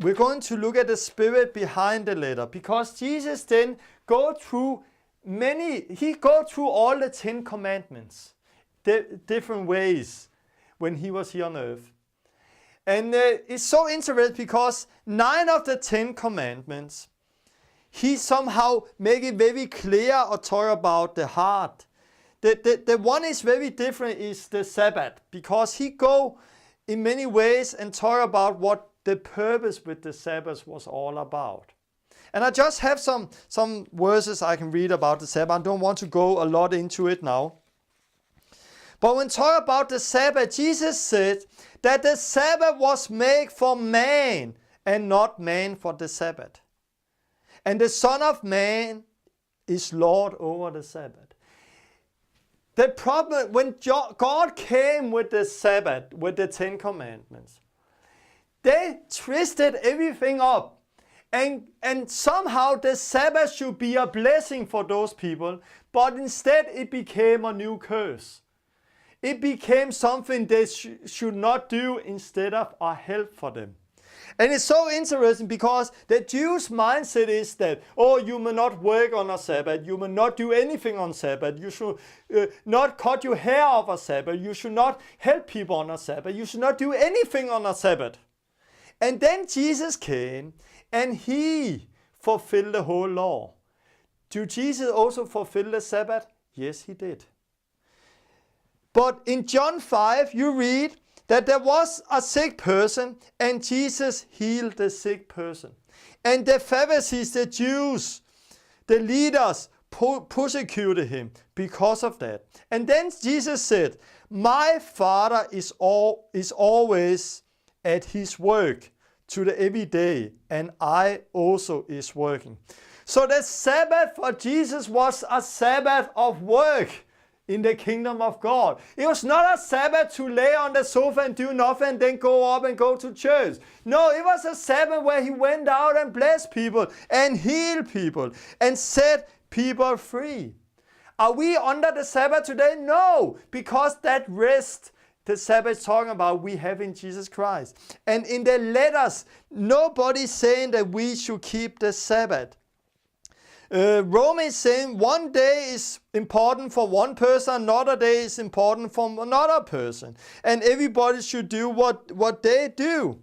We're going to look at the Spirit behind the letter, because Jesus then go through all the 10 commandments, different ways when he was here on earth. And it's so interesting because 9 of the 10 commandments, he somehow make it very clear or talk about the heart. The one is very different is the Sabbath, because he go in many ways and talk about what the purpose with the Sabbath was all about. And I just have some verses I can read about the Sabbath. I don't want to go a lot into it now. But when talk about the Sabbath, Jesus said that the Sabbath was made for man and not man for the Sabbath. And the Son of Man is Lord over the Sabbath. The problem, when God came with the Sabbath, with the 10 commandments, they twisted everything up. And somehow the Sabbath should be a blessing for those people, but instead it became a new curse. It became something they should not do instead of a help for them. And it's so interesting because the Jews' mindset is that, oh, you may not work on a Sabbath, you may not do anything on Sabbath, you should not cut your hair off a Sabbath, you should not help people on a Sabbath, you should not do anything on a Sabbath. And then Jesus came and he fulfilled the whole law. Did Jesus also fulfill the Sabbath? Yes, he did. But in John 5, you read that there was a sick person and Jesus healed the sick person. And the Pharisees, the Jews, the leaders persecuted him because of that. And then Jesus said, my Father is always at his work to the every day, and I also is working. So the Sabbath for Jesus was a Sabbath of work in the kingdom of God. It was not a Sabbath to lay on the sofa and do nothing and then go up and go to church. No, it was a Sabbath where he went out and blessed people and healed people and set people free. Are we under the Sabbath today? No, because that rest the Sabbath is talking about we have in Jesus Christ. And in the letters, nobody's saying that we should keep the Sabbath. Rome is saying one day is important for one person, another day is important for another person. And everybody should do what they do.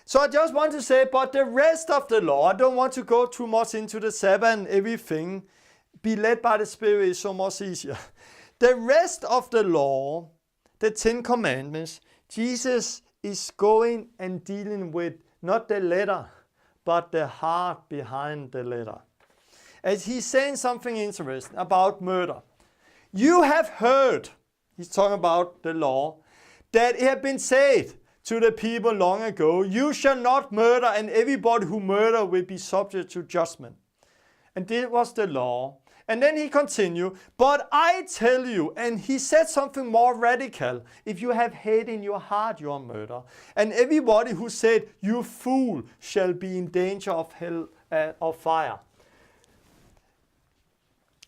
So I just want to say, but the rest of the law, I don't want to go too much into the Sabbath and everything. Be led by the Spirit is so much easier. The rest of the law, the 10 commandments, Jesus is going and dealing with not the letter, but the heart behind the letter. As he's saying something interesting about murder. You have heard, he's talking about the law, that it had been said to the people long ago, you shall not murder, and everybody who murder will be subject to judgment. And this was the law. And then he continued, but I tell you, and he said something more radical, if you have hate in your heart, you are murder. And everybody who said, you fool, shall be in danger of hell, of fire.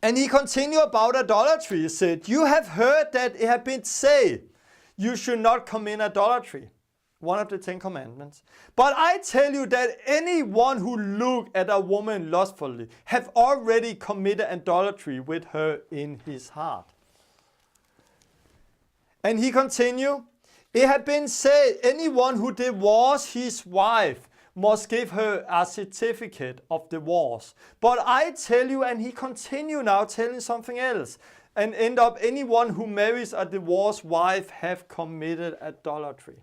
And he continued about idolatry. He said, you have heard that it have been said, you should not commit idolatry. One of the 10 commandments. But I tell you that anyone who look at a woman lustfully have already committed idolatry with her in his heart. And he continued, it had been said, anyone who divorced his wife must give her a certificate of divorce. But I tell you, and he continued now telling something else, and end up anyone who marries a divorced wife have committed adultery.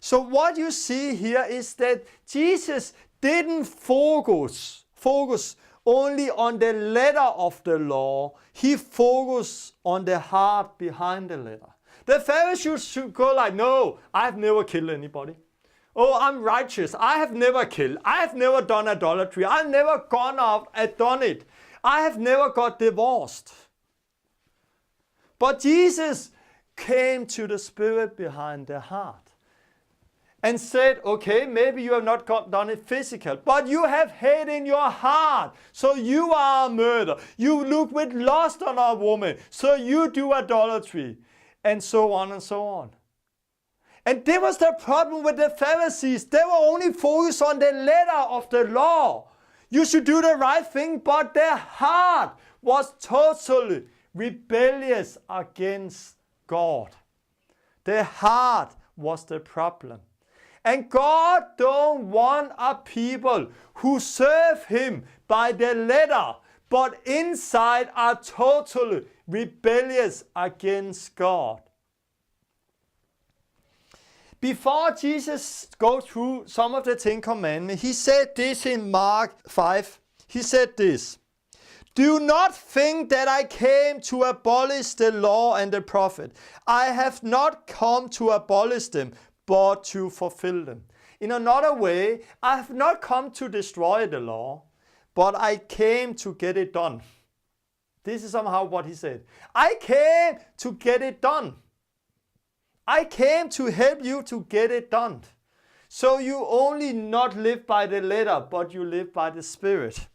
So what you see here is that Jesus didn't focus only on the letter of the law. He focused on the heart behind the letter. The Pharisees should go like, no, I've never killed anybody. Oh, I'm righteous. I have never killed. I have never done adultery. I've never gone out and done it. I have never got divorced. But Jesus came to the spirit behind the heart and said, okay, maybe you have not done it physical, but you have hate in your heart, so you are a murderer. You look with lust on a woman, so you do adultery, and so on and so on. And that was the problem with the Pharisees. They were only focused on the letter of the law. You should do the right thing, but their heart was totally rebellious against God. Their heart was the problem. And God don't want a people who serve Him by the letter, but inside are totally rebellious against God. Before Jesus goes through some of the Ten Commandments, he said this in Mark 5. He said this, do not think that I came to abolish the law and the prophet. I have not come to abolish them, but to fulfill them. In another way, I have not come to destroy the law, but I came to get it done. This is somehow what he said. I came to get it done. I came to help you to get it done. So you only not live by the letter, but you live by the Spirit.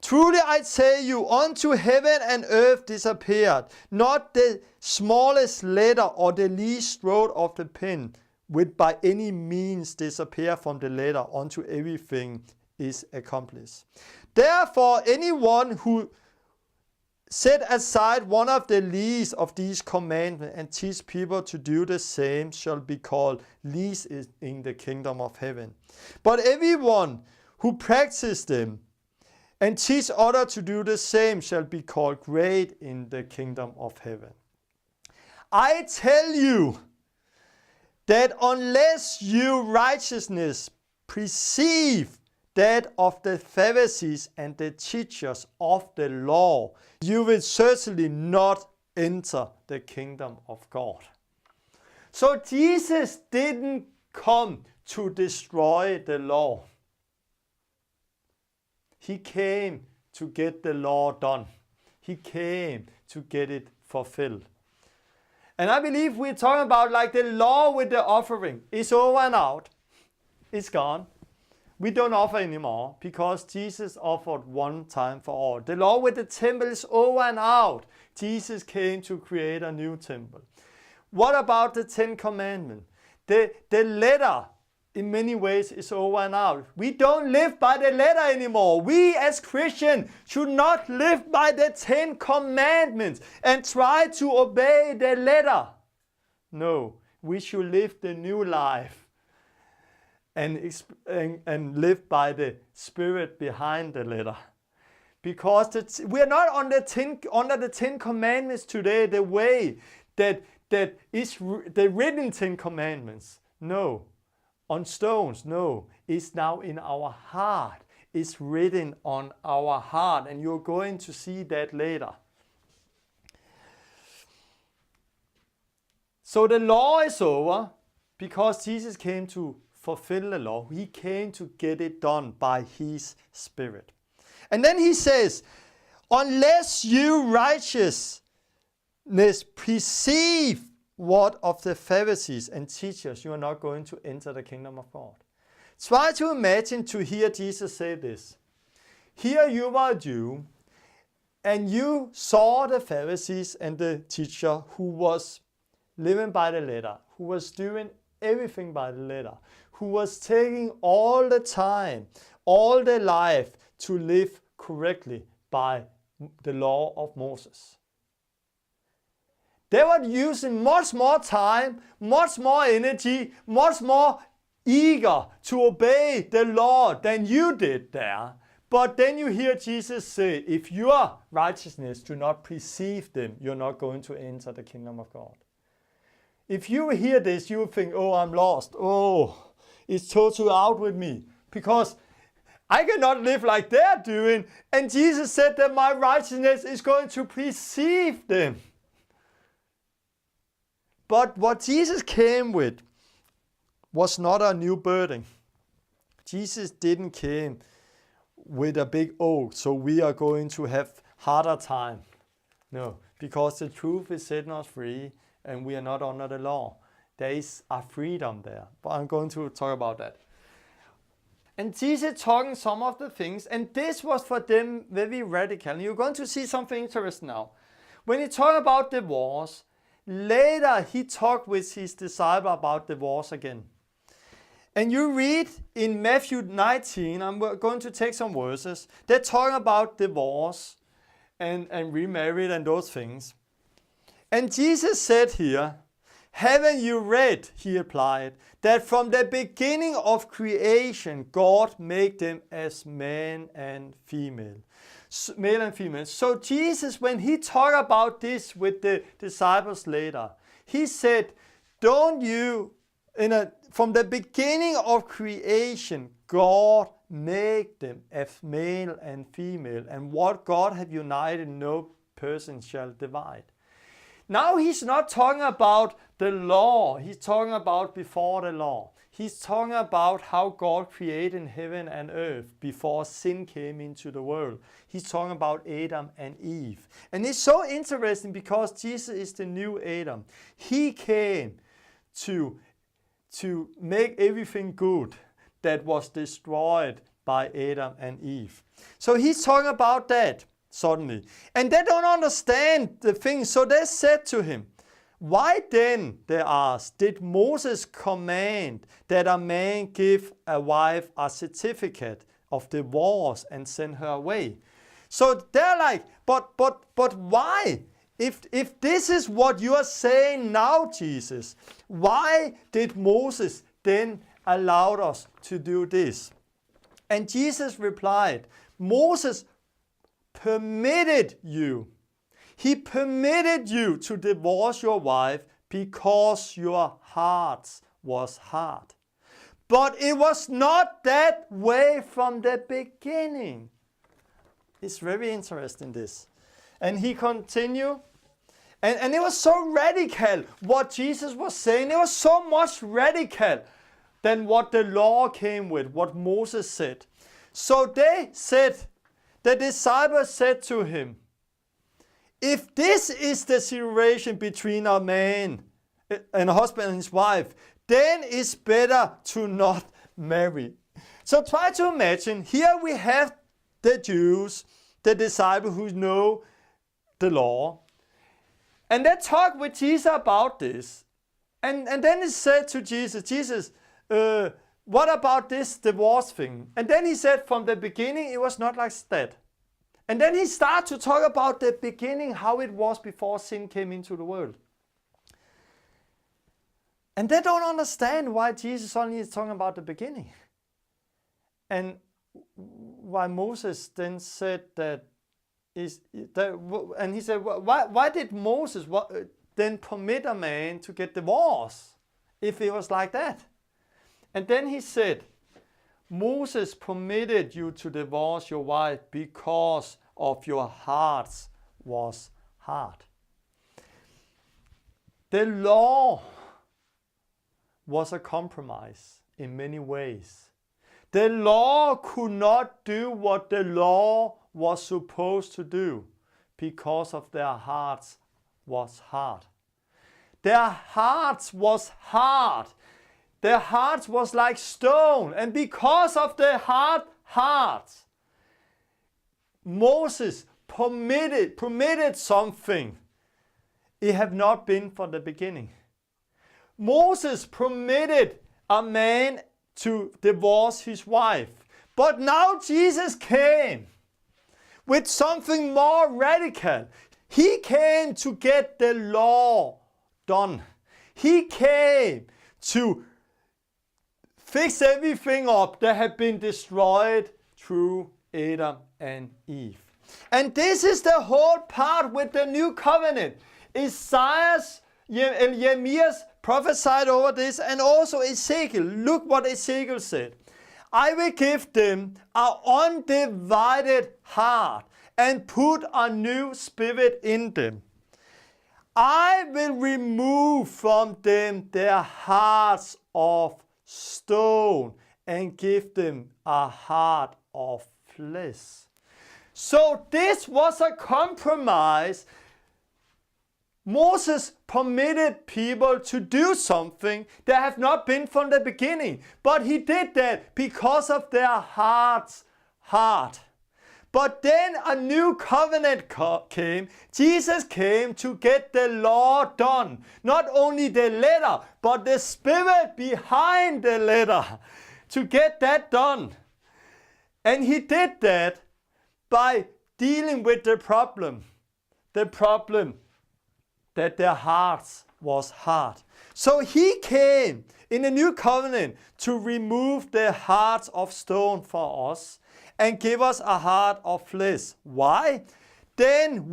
Truly I tell you, unto heaven and earth disappeared, not the smallest letter or the least stroke of the pen will by any means disappear from the letter until everything is accomplished. Therefore, anyone who set aside one of the least of these commandments and teach people to do the same shall be called least in the kingdom of heaven. But everyone who practices them and teach others to do the same shall be called great in the kingdom of heaven. I tell you that unless your righteousness precede that of the Pharisees and the teachers of the law, you will certainly not enter the kingdom of God. So Jesus didn't come to destroy the law. He came to get the law done. He came to get it fulfilled. And I believe we're talking about like the law with the offering. It's over and out. It's gone. We don't offer anymore because Jesus offered one time for all. The law with the temple is over and out. Jesus came to create a new temple. What about the Ten Commandments? The letter in many ways is over and out. We don't live by the letter anymore. We as Christians should not live by the Ten Commandments and try to obey the letter. No, we should live the new life and live by the Spirit behind the letter. Because we are not under the Ten Commandments today the way that is the written Ten Commandments. No. On stones, no. It's now in our heart. It's written on our heart, and you're going to see that later. So the law is over because Jesus came to fulfill the law. He came to get it done by His Spirit. And then he says, unless you righteousness perceive what of the Pharisees and teachers, you are not going to enter the kingdom of God. Try to imagine to hear Jesus say this. Here you are a Jew, and you saw the Pharisees and the teacher who was living by the letter, who was doing everything by the letter, who was taking all the time, all the life to live correctly by the law of Moses. They were using much more time, much more energy, much more eager to obey the Lord than you did there. But then you hear Jesus say, if your righteousness do not precede them, you're not going to enter the kingdom of God. If you hear this, you will think, oh, I'm lost. Oh, it's totally out with me. Because I cannot live like they're doing. And Jesus said that my righteousness is going to precede them. But what Jesus came with was not a new burden. Jesus didn't came with a big oath, so we are going to have harder time. No, because the truth is setting us free and we are not under the law. There is a freedom there, but I'm going to talk about that. And Jesus talking some of the things, and this was for them very radical. And you're going to see something interesting now. When he talked about divorce, later he talked with his disciple about divorce again. And you read in Matthew 19, I'm going to take some verses, they're talking about divorce and remarried and those things. And Jesus said here, haven't you read, he replied, that from the beginning of creation, God made them as man and female. Male and female. So Jesus, when he talked about this with the disciples later, he said, don't you, from the beginning of creation, God made them as male and female. And what God have united, no person shall divide. Now he's not talking about the law. He's talking about before the law. He's talking about how God created heaven and earth before sin came into the world. He's talking about Adam and Eve. And it's so interesting because Jesus is the new Adam. He came to make everything good that was destroyed by Adam and Eve. So he's talking about that suddenly. And they don't understand the thing. So they said to him, why then, they asked, did Moses command that a man give a wife a certificate of divorce and send her away? So they're like, but why? If this is what you are saying now, Jesus, why did Moses then allow us to do this? And Jesus replied, Moses permitted you. He permitted you to divorce your wife because your heart was hard. But it was not that way from the beginning. It's very interesting, this. And he continued. And it was so radical what Jesus was saying. It was so much radical than what the law came with, what Moses said. So they said, the disciples said to him, if this is the situation between a man and a husband and his wife, then it's better to not marry. So try to imagine, here we have the Jews, the disciples who know the law, and they talk with Jesus about this. And then he said to Jesus, what about this divorce thing? And then he said from the beginning it was not like that. And then he started to talk about the beginning, how it was before sin came into the world. And they don't understand why Jesus only is talking about the beginning. And why Moses then said that, and he said, why did Moses then permit a man to get divorced if it was like that? And then he said, Moses permitted you to divorce your wife because of your hearts was hard. The law was a compromise in many ways. The law could not do what the law was supposed to do because of their hearts was hard. Their hearts was hard. Their hearts was like stone. And because of their hard hearts, Moses permitted something it have not been from the beginning. Moses permitted a man to divorce his wife. But now Jesus came with something more radical. He came to get the law done. He came to fix everything up that had been destroyed through Adam and Eve. And this is the whole part with the new covenant. Jeremiah prophesied over this, and also Ezekiel. Look what Ezekiel said. I will give them an undivided heart and put a new spirit in them. I will remove from them their hearts of stone and give them a heart of flesh. So this was a compromise. Moses permitted people to do something that have not been from the beginning. But he did that because of their heart. But then a new covenant came. Jesus came to get the law done. Not only the letter, but the spirit behind the letter to get that done. And he did that by dealing with the problem that their hearts was hard. So he came in the new covenant to remove the hearts of stone for us and give us a heart of flesh. Why? Then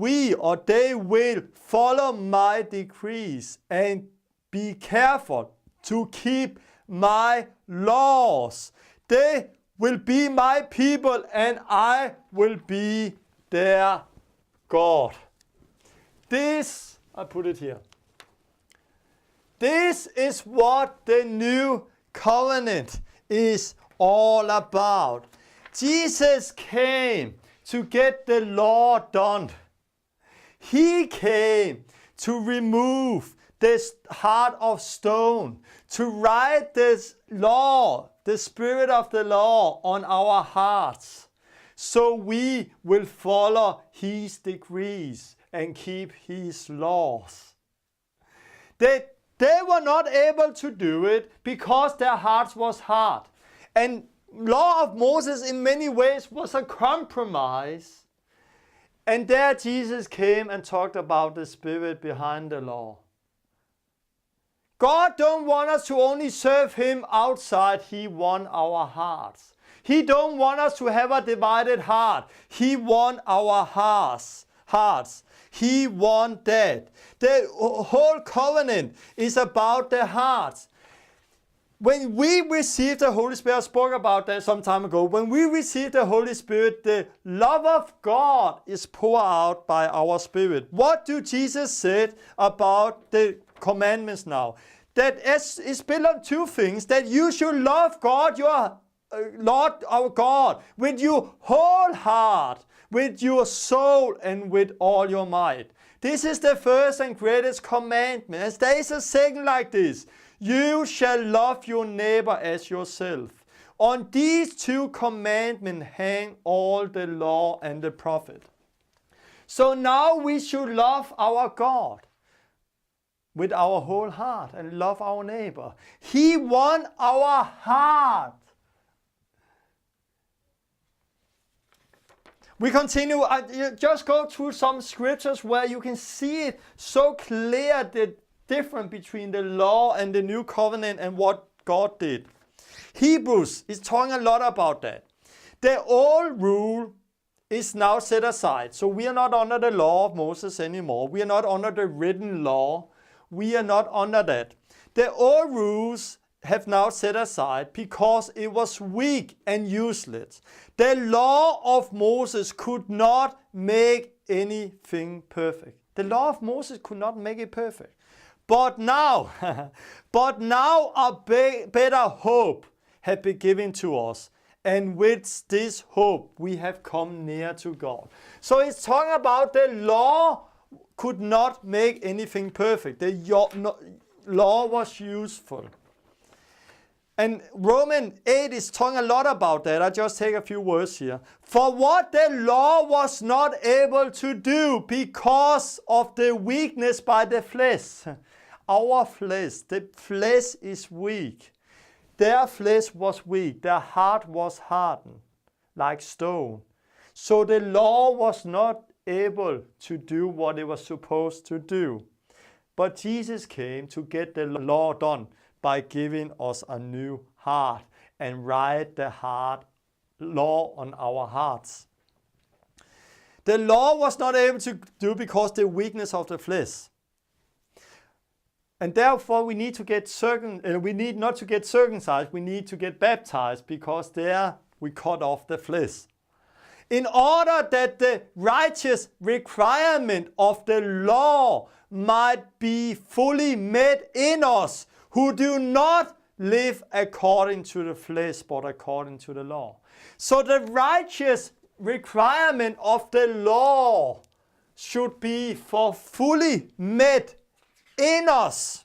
they will follow my decrees and be careful to keep my laws. They will be my people and I will be their God. I put it here. This is what the new covenant is all about. Jesus came to get the law done. He came to remove this heart of stone, to write this law, the spirit of the law on our hearts, so we will follow his decrees and keep his laws. They were not able to do it because their hearts was hard. And law of Moses in many ways was a compromise. And there Jesus came and talked about the spirit behind the law. God don't want us to only serve him outside. He wants our hearts. He don't want us to have a divided heart. He wants our hearts. He wants that. The whole covenant is about the hearts. When we receive the Holy Spirit, I spoke about that some time ago. When we receive the Holy Spirit, the love of God is poured out by our spirit. What do Jesus say about the commandments now? That is built on two things. That you should love God, your Lord our God, with your whole heart, with your soul, and with all your might. This is the first and greatest commandment. And there is a second like this. You shall love your neighbor as yourself. On these two commandments hang all the law and the prophet. So now we should love our God with our whole heart and love our neighbor. He wants our heart. We continue. Just go through some scriptures where you can see it so clear, the difference between the law and the new covenant and what God did. Hebrews is talking a lot about that. The old rule is now set aside. So we are not under the law of Moses anymore. We are not under the written law. We are not under that. The old rules have now set aside because it was weak and useless. The law of Moses could not make anything perfect. The law of Moses could not make it perfect. But now a better hope had been given to us. And with this hope, we have come near to God. So it's talking about the law could not make anything perfect. The law was useful. And Romans 8 is talking a lot about that. I just take a few words here. For what the law was not able to do because of the weakness by the flesh. Our flesh, the flesh is weak. Their flesh was weak. Their heart was hardened like stone. So the law was not able to do what it was supposed to do. But Jesus came to get the law done by giving us a new heart and write the law on our hearts. The law was not able to do because the weakness of the flesh. And therefore we need to get we need not to get circumcised, we need to get baptized, because there we cut off the flesh. In order that the righteous requirement of the law might be fully met in us, who do not live according to the flesh, but according to the law. So the righteous requirement of the law should be for fully met in us,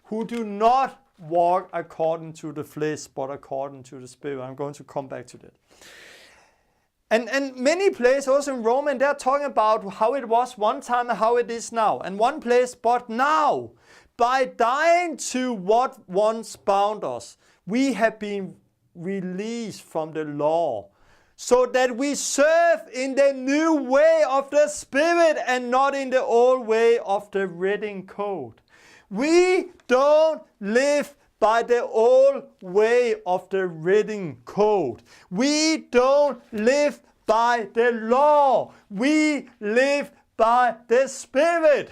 who do not walk according to the flesh, but according to the Spirit. I'm going to come back to that. And many places, also in Romans, they're talking about how it was one time and how it is now. And one place, but now, by dying to what once bound us, we have been released from the law, so that we serve in the new way of the Spirit and not in the old way of the written code. We don't live by the old way of the written code. We don't live by the law. We live by the Spirit.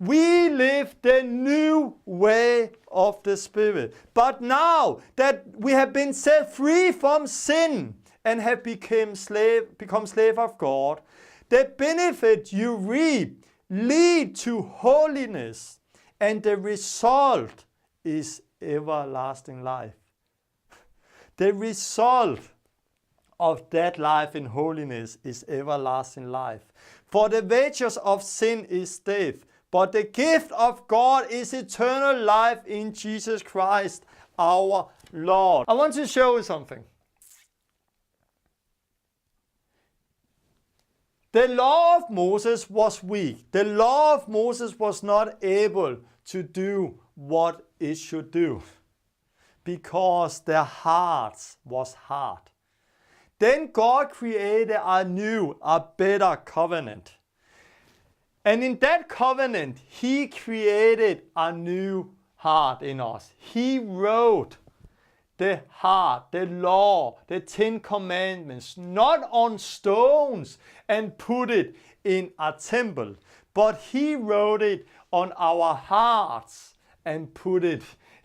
We live the new way of the Spirit. But now that we have been set free from sin and have become slave of God, the benefit you reap lead to holiness, and the result is everlasting life. The result of that life in holiness is everlasting life. For the wages of sin is death, but the gift of God is eternal life in Jesus Christ our Lord. I want to show you something. The law of Moses was weak. The law of Moses was not able to do what it should do, because their hearts was hard. Then God created a better covenant. And in that covenant, He created a new heart in us. He wrote the heart, the law, the 10 commandments, not on stones and put it in a temple, but He wrote it on our hearts and put it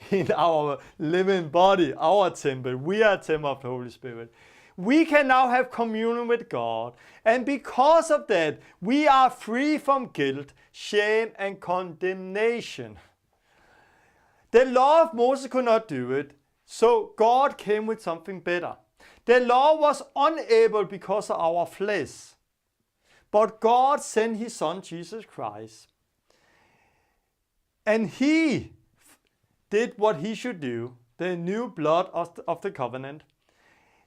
in our living body, our temple. We are a temple of the Holy Spirit. We can now have communion with God, and because of that, we are free from guilt, shame, and condemnation. The law of Moses could not do it, so God came with something better. The law was unable because of our flesh, but God sent His Son, Jesus Christ, and He did what He should do, the new blood of the covenant.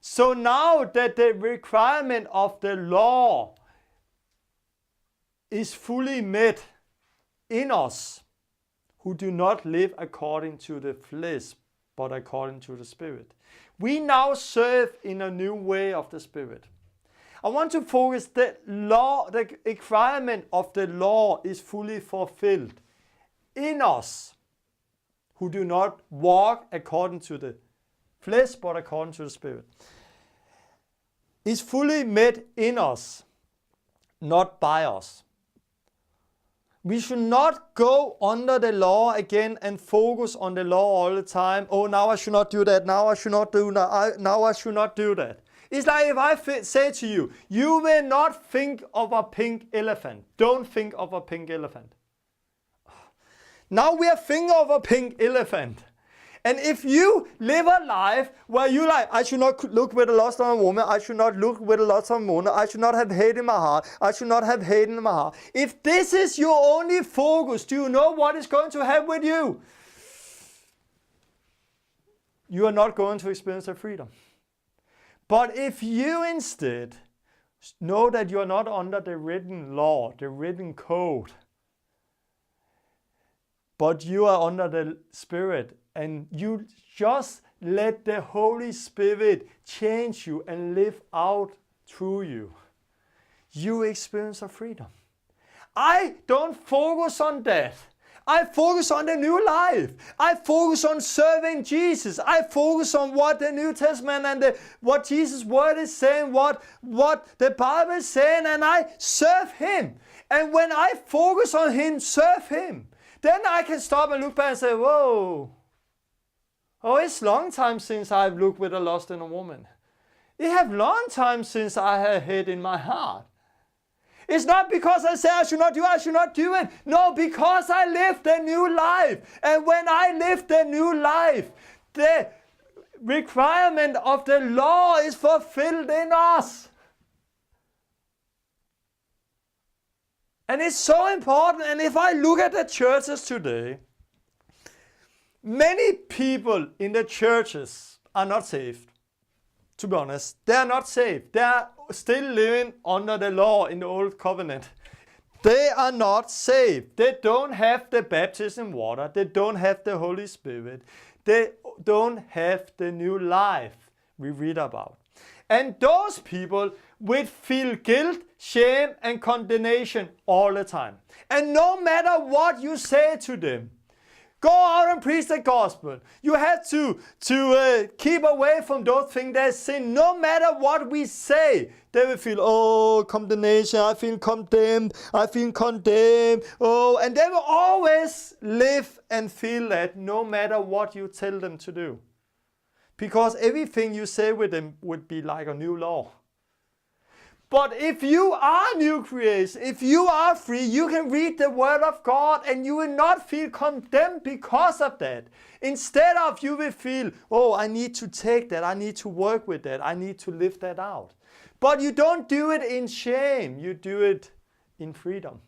So now that the requirement of the law is fully met in us, who do not live according to the flesh, but according to the Spirit, we now serve in a new way of the Spirit. I want to focus the requirement of the law is fully fulfilled in us, who do not walk according to the flesh, but according to the Spirit. Is fully met in us, not by us. We should not go under the law again and focus on the law all the time. Oh, now I should not do that. Now I should not do that. Now I should not do that. It's like if I say to you, you will not think of a pink elephant. Don't think of a pink elephant. Now we are thinking of a pink elephant. And if you live a life where you like, I should not look with a lust on a woman, I should not look with a lust on a woman, I should not have hate in my heart, I should not have hate in my heart. If this is your only focus, do you know what is going to happen with you? You are not going to experience the freedom. But if you instead know that you are not under the written law, the written code, but you are under the Spirit, and you just let the Holy Spirit change you and live out through you, you experience a freedom. I don't focus on that. I focus on the new life. I focus on serving Jesus. I focus on what the New Testament and what Jesus' word is saying, what the Bible is saying, and I serve Him. And when I focus on Him, serve Him, then I can stop and look back and say, whoa, oh, it's long time since I've looked with a lust in a woman. It have long time since I have hate in my heart. It's not because I say I should not do it. No, because I live the new life. And when I live the new life, the requirement of the law is fulfilled in us. And it's so important. And if I look at the churches today, many people in the churches are not saved. To be honest, they are not saved. They are still living under the law in the old covenant. They are not saved. They don't have the baptism water. They don't have the Holy Spirit. They don't have the new life we read about. And those people will feel guilt, shame, and condemnation all the time. And no matter what you say to them, go out and preach the gospel. You have to keep away from those things that sin. No matter what we say, they will feel, oh, condemnation, I feel condemned, oh, and they will always live and feel that no matter what you tell them to do. Because everything you say with them would be like a new law. But if you are new creation, if you are free, you can read the Word of God and you will not feel condemned because of that. Instead of you will feel, oh, I need to take that, I need to work with that, I need to live that out. But you don't do it in shame, you do it in freedom.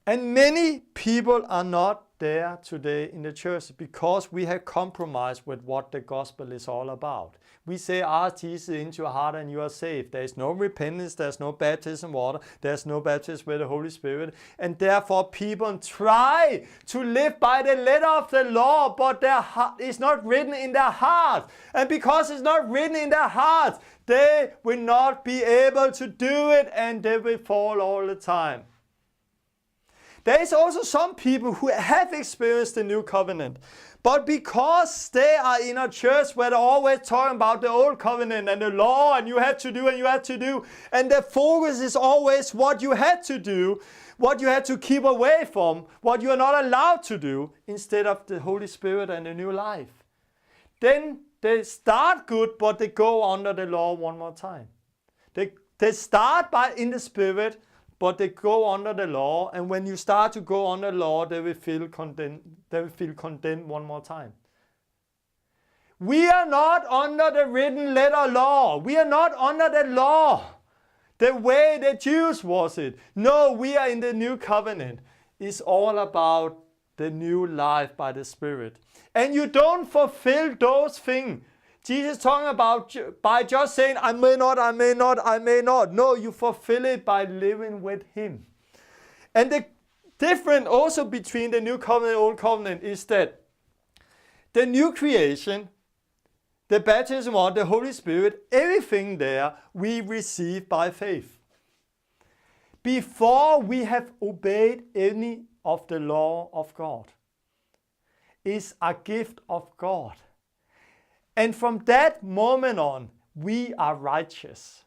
And many people are not there today in the church because we have compromised with what the gospel is all about. We say, ask Jesus into your heart and you are saved. There is no repentance, there's no baptism water, there's no baptism with the Holy Spirit. And therefore people try to live by the letter of the law, but their heart is not written in their heart. And because it's not written in their hearts, they will not be able to do it and they will fall all the time. There is also some people who have experienced the new covenant, but because they are in a church where they're always talking about the old covenant and the law and you had to do and you had to do, and the focus is always what you had to do, what you had to keep away from, what you are not allowed to do, instead of the Holy Spirit and the new life. Then they start good, but they go under the law one more time. They start in the Spirit, but they go under the law, and when you start to go under the law, they will feel condemned. They will feel condemned one more time. We are not under the written letter law. We are not under the law, the way the Jews was it. No, we are in the new covenant. It's all about the new life by the Spirit. And you don't fulfill those things Jesus is talking about by just saying, I may not, I may not, I may not. No, you fulfill it by living with Him. And the difference also between the new covenant and old covenant is that the new creation, the baptism of the Holy Spirit, everything there we receive by faith. Before we have obeyed any of the law of God, is a gift of God. And from that moment on, we are righteous.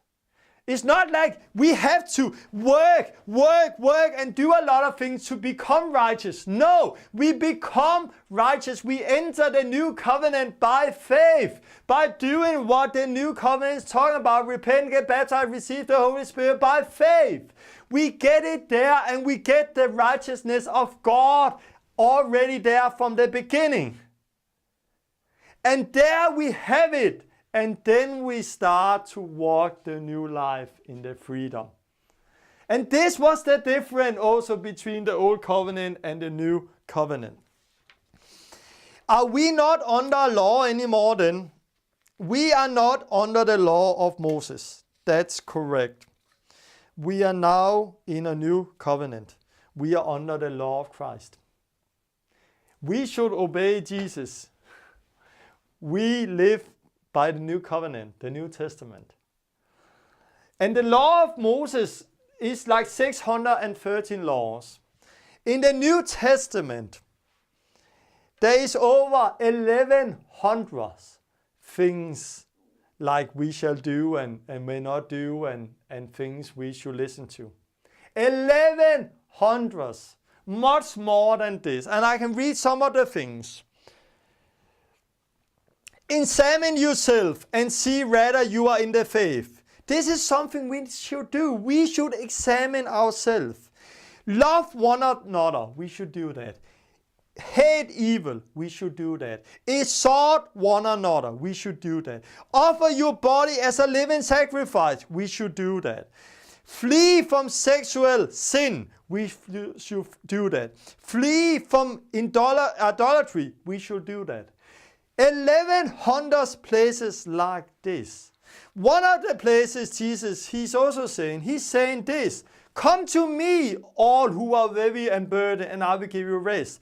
It's not like we have to work and do a lot of things to become righteous. No, we become righteous. We enter the new covenant by faith, by doing what the new covenant is talking about. Repent, get baptized, receive the Holy Spirit by faith. We get it there and we get the righteousness of God already there from the beginning. And there we have it. And then we start to walk the new life in the freedom. And this was the difference also between the old covenant and the new covenant. Are we not under law anymore then? We are not under the law of Moses. That's correct. We are now in a new covenant. We are under the law of Christ. We should obey Jesus. We live by the new covenant, the New Testament. And the law of Moses is like 613 laws. In the New Testament, there is over 1100 things like we shall do and may not do and things we should listen to. 1100, much more than this. And I can read some of the things. Examine yourself and see whether you are in the faith. This is something we should do. We should examine ourselves. Love one another. We should do that. Hate evil. We should do that. Exhort one another. We should do that. Offer your body as a living sacrifice. We should do that. Flee from sexual sin. We should do that. Flee from idolatry. We should do that. 1100 places like this. One of the places Jesus, he's saying this. Come to me, all who are heavy and burdened, and I will give you rest.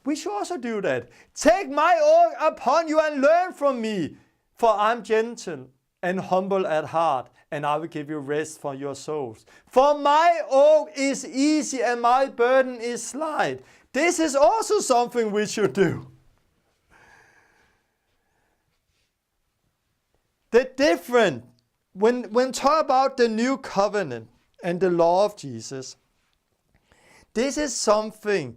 We should also do that. Take my yoke upon you and learn from me, for I'm gentle and humble at heart, and I will give you rest for your souls. For my yoke is easy and my burden is light. This is also something we should do. The different, when talk about the new covenant and the law of Jesus, this is something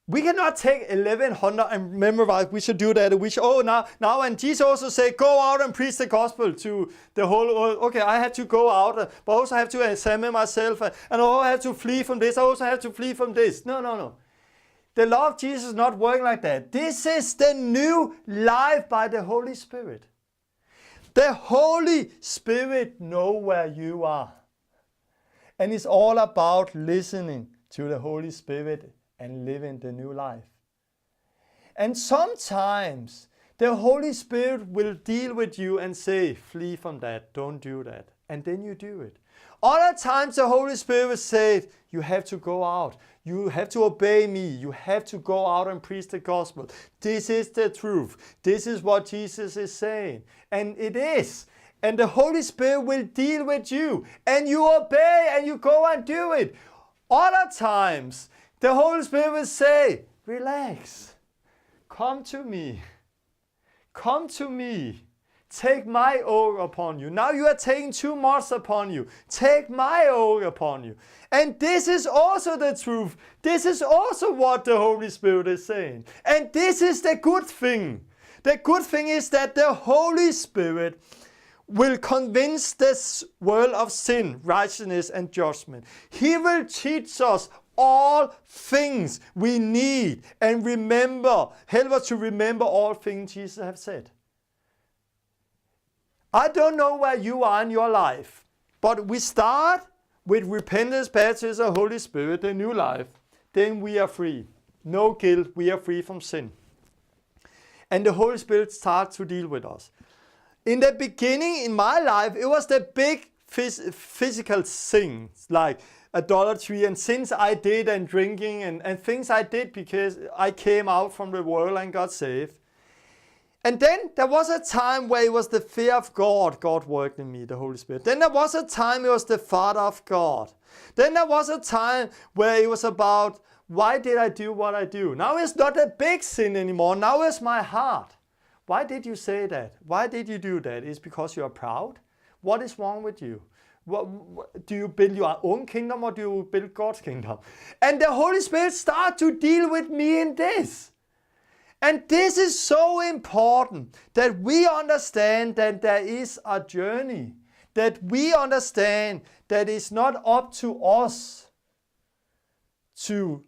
we cannot take 1100 and memorize. We should do that. Now, and Jesus also said, go out and preach the gospel to the whole world. Okay, I have to go out, but I also have to examine myself, and I also have to flee from this. I also have to flee from this. No. The law of Jesus is not working like that. This is the new life by the Holy Spirit. The Holy Spirit knows where you are. And it's all about listening to the Holy Spirit and living the new life. And sometimes the Holy Spirit will deal with you and say, flee from that, don't do that. And then you do it. Other times the Holy Spirit will say, you have to go out. You have to obey me. You have to go out and preach the gospel. This is the truth. This is what Jesus is saying. And it is. And the Holy Spirit will deal with you. And you obey and you go and do it. Other times, the Holy Spirit will say, relax. Come to me. Come to me. Take my yoke upon you. Now you are taking too much upon you. Take my yoke upon you. And this is also the truth. This is also what the Holy Spirit is saying. And this is the good thing. The good thing is that the Holy Spirit will convince this world of sin, righteousness, and judgment. He will teach us all things we need and help us to remember all things Jesus has said. I don't know where you are in your life, but we start with repentance, baptism, Holy Spirit, the new life. Then we are free. No guilt. We are free from sin. And the Holy Spirit starts to deal with us. In the beginning, in my life, it was the big physical things like idolatry and sins I did and drinking and things I did because I came out from the world and got saved. And then there was a time where it was the fear of God. God worked in me, the Holy Spirit. Then there was a time it was the Father of God. Then there was a time where it was about, why did I do what I do? Now it's not a big sin anymore. Now it's my heart. Why did you say that? Why did you do that? Is it because you are proud? What is wrong with you? Do you build your own kingdom or do you build God's kingdom? And the Holy Spirit starts to deal with me in this. And this is so important that we understand that there is a journey. That we understand that it's not up to us to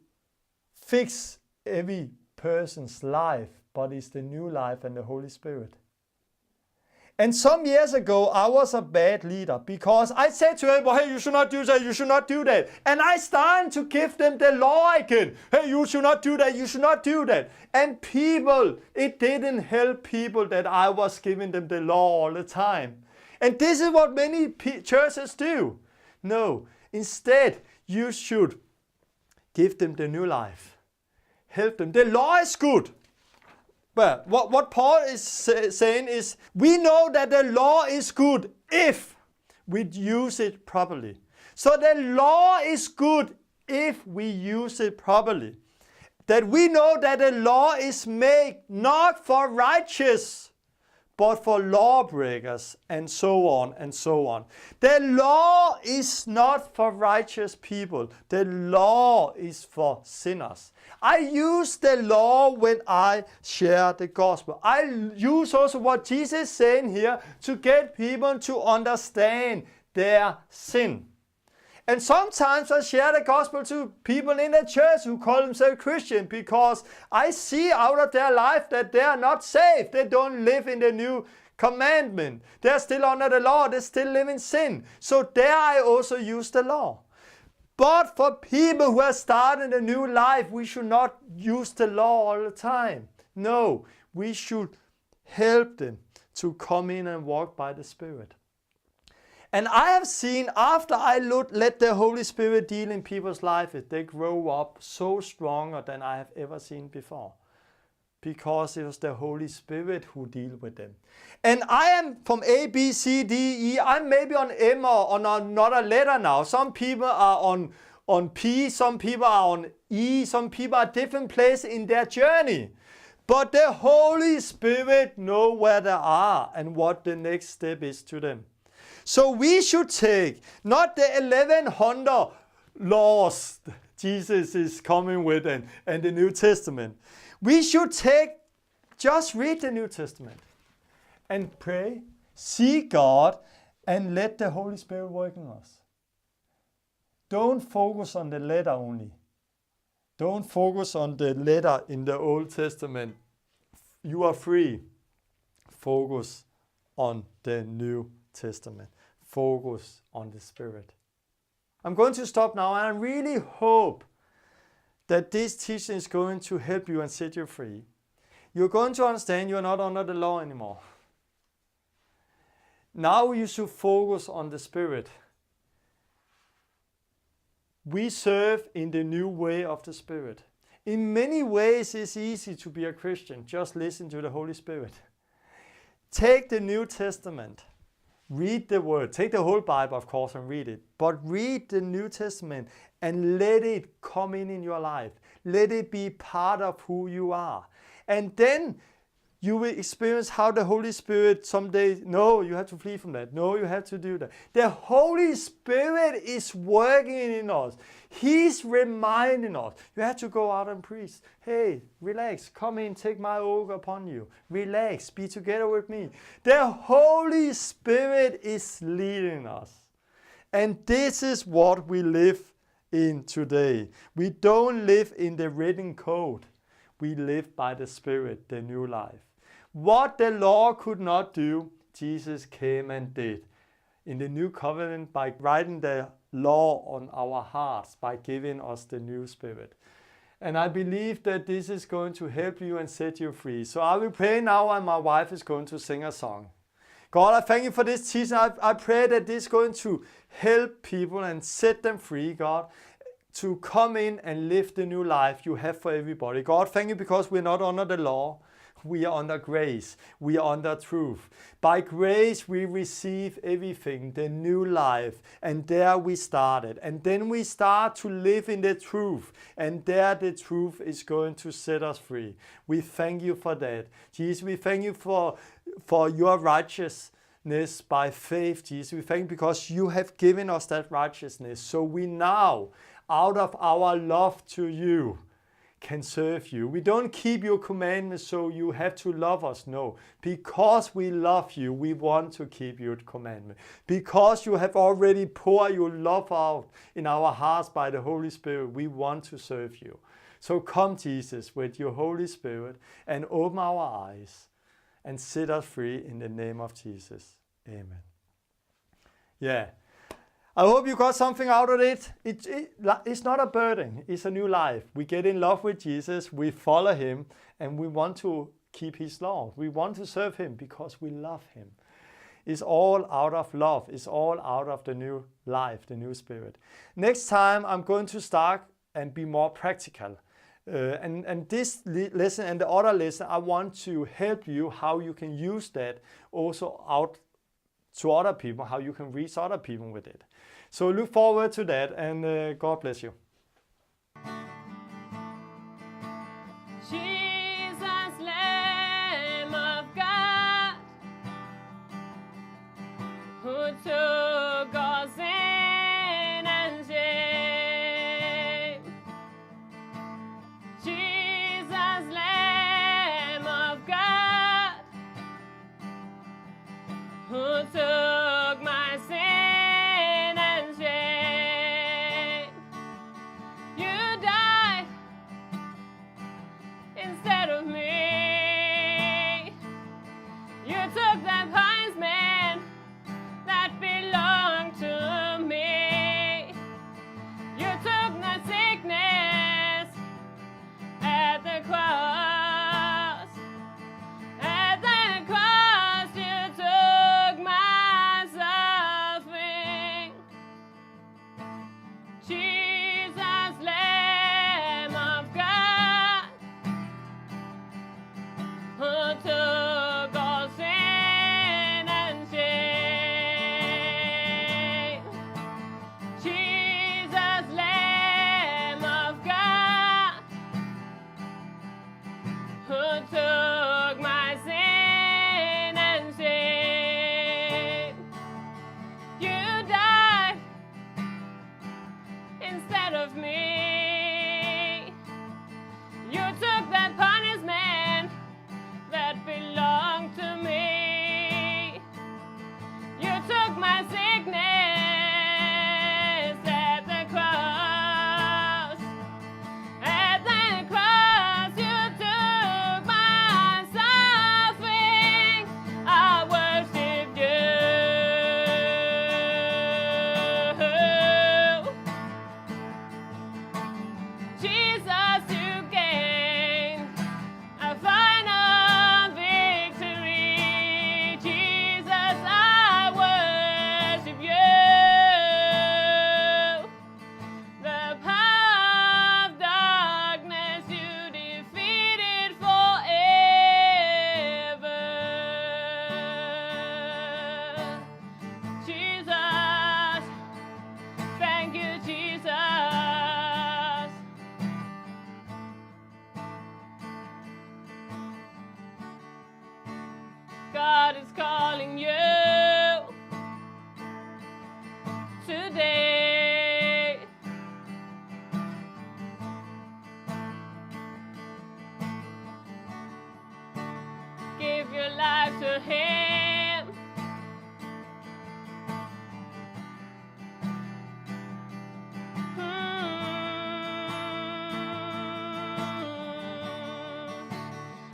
fix every person's life, but it's the new life and the Holy Spirit. And some years ago, I was a bad leader because I said to everyone, hey, you should not do that, you should not do that. And I started to give them the law again. Hey, you should not do that, you should not do that. And people, it didn't help people that I was giving them the law all the time. And this is what many churches do. No, instead, you should give them the new life. Help them. The law is good. Well, what Paul is saying is, we know that the law is good if we use it properly. So the law is good if we use it properly. That we know that the law is made not for righteous, but for lawbreakers, and so on and so on. The law is not for righteous people. The law is for sinners. I use the law when I share the gospel. I use also what Jesus is saying here to get people to understand their sin. And sometimes I share the gospel to people in the church who call themselves Christian because I see out of their life that they are not saved. They don't live in the new commandment. They're still under the law. They still live in sin. So there I also use the law. But for people who are starting a new life, we should not use the law all the time. No, we should help them to come in and walk by the Spirit. And I have seen, after I let the Holy Spirit deal in people's lives, they grow up so stronger than I have ever seen before. Because it was the Holy Spirit who deal with them. And I am from A, B, C, D, E. I'm maybe on M or on another letter now. Some people are on P, some people are on E, some people are different places in their journey. But the Holy Spirit knows where they are and what the next step is to them. So we should take not the 1100 laws Jesus is coming with and the New Testament. We should just read the New Testament and pray, seek God, and let the Holy Spirit work in us. Don't focus on the letter only. Don't focus on the letter in the Old Testament. You are free. Focus on the New Testament. Focus on the Spirit. I'm going to stop now, and I really hope that this teaching is going to help you and set you free. You're going to understand you are not under the law anymore. Now you should focus on the Spirit. We serve in the new way of the Spirit. In many ways it's easy to be a Christian. Just listen to the Holy Spirit. Take the New Testament. Read the Word. Take the whole Bible, of course, and read it. But read the New Testament and let it come in your life. Let it be part of who you are. And then you will experience how the Holy Spirit someday, no, you have to flee from that. No, you have to do that. The Holy Spirit is working in us. He's reminding us. You have to go out and preach. Hey, relax. Come in, take my yoke upon you. Relax. Be together with me. The Holy Spirit is leading us. And this is what we live in today. We don't live in the written code. We live by the Spirit, the new life. What the law could not do, Jesus came and did. In the new covenant, by writing the law on our hearts, by giving us the new Spirit. And I believe that this is going to help you and set you free. So I will pray now, and my wife is going to sing a song. God, I thank you for this teaching. I pray that this is going to help people and set them free, God, to come in and live the new life you have for everybody. God, thank you because we're not under the law. We are under grace. We are under truth. By grace we receive everything, the new life. And there we started. And then we start to live in the truth. And there the truth is going to set us free. We thank you for that. Jesus, we thank you for your righteousness by faith, Jesus. We thank you because you have given us that righteousness. So we now, out of our love to you, can serve you. We don't keep your commandments so you have to love us. No, because we love you, we want to keep your commandment. Because you have already poured your love out in our hearts by the Holy Spirit, we want to serve you. So come, Jesus, with your Holy Spirit and open our eyes and set us free in the name of Jesus. Amen. Yeah. I hope you got something out of it. It's not a burden. It's a new life. We get in love with Jesus. We follow him. And we want to keep his law. We want to serve him because we love him. It's all out of love. It's all out of the new life, the new Spirit. Next time, I'm going to start and be more practical. And this lesson and the other lesson, I want to help you how you can use that also out to other people, how you can reach other people with it. So look forward to that, and God bless you. Jesus, Lamb of God, who took our sin and shame. Jesus, Lamb of God, who took my sin and shame. You died instead of me. You took that punishment that belonged to me. You took the sickness at the cross. At the cross, you took my suffering. Jesus, Lamb of God, who took all sin and shame. Jesus, Lamb of God, who took my sin and shame. You died instead of me. You took that punishment that belonged to me. You took my sickness at the cross. At the cross, you took my suffering. I worship you. Jesus, you gained a final victory. Jesus, I worship you. The power of darkness you defeated forever. Jesus, thank you, Jesus. God is calling you today. Give your life to Him.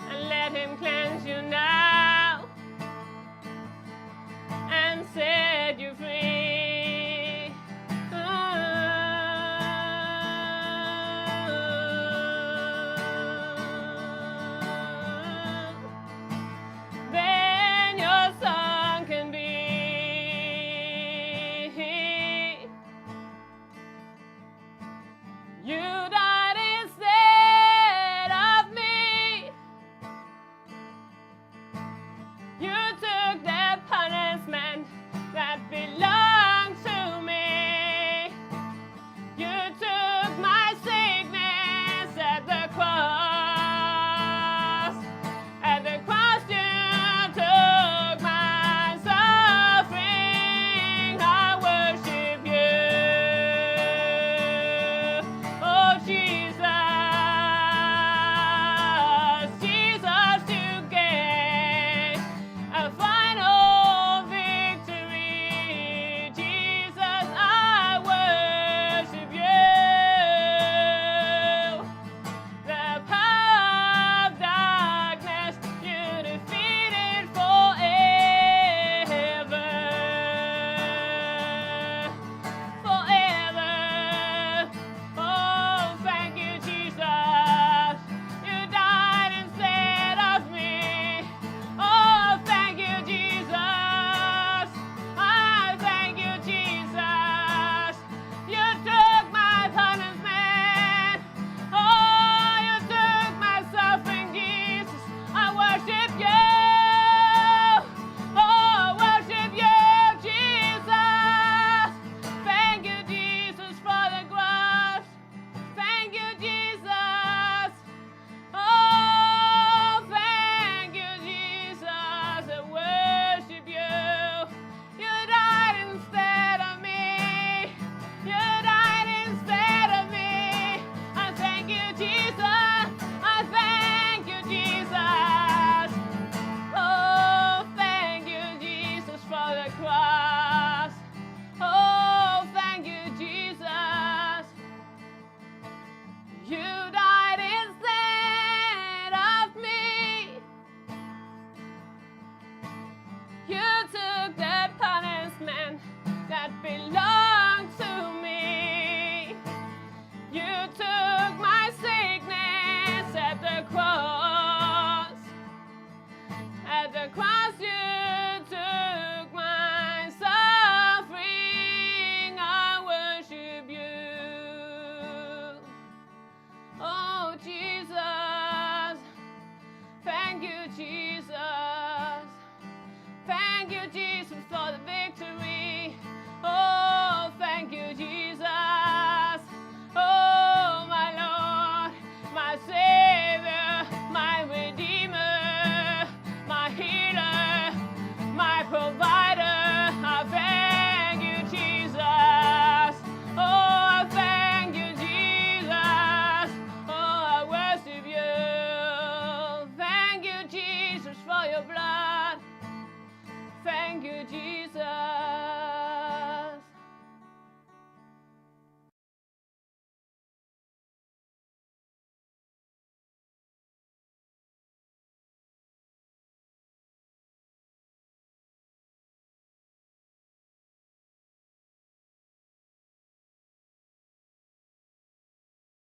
And let Him cleanse you now and set you free. that belong to me. You took my sickness at the cross. At the cross you took my suffering. I worship you. Oh Jesus, thank you Jesus. Thank you Jesus for the victory. Oh, thank you Jesus. Oh, my Lord, my Savior, my Redeemer, my Healer, my Provider. I thank you Jesus. Oh, I thank you Jesus. Oh, I worship you. Thank you Jesus for your blood. Thank you Jesus.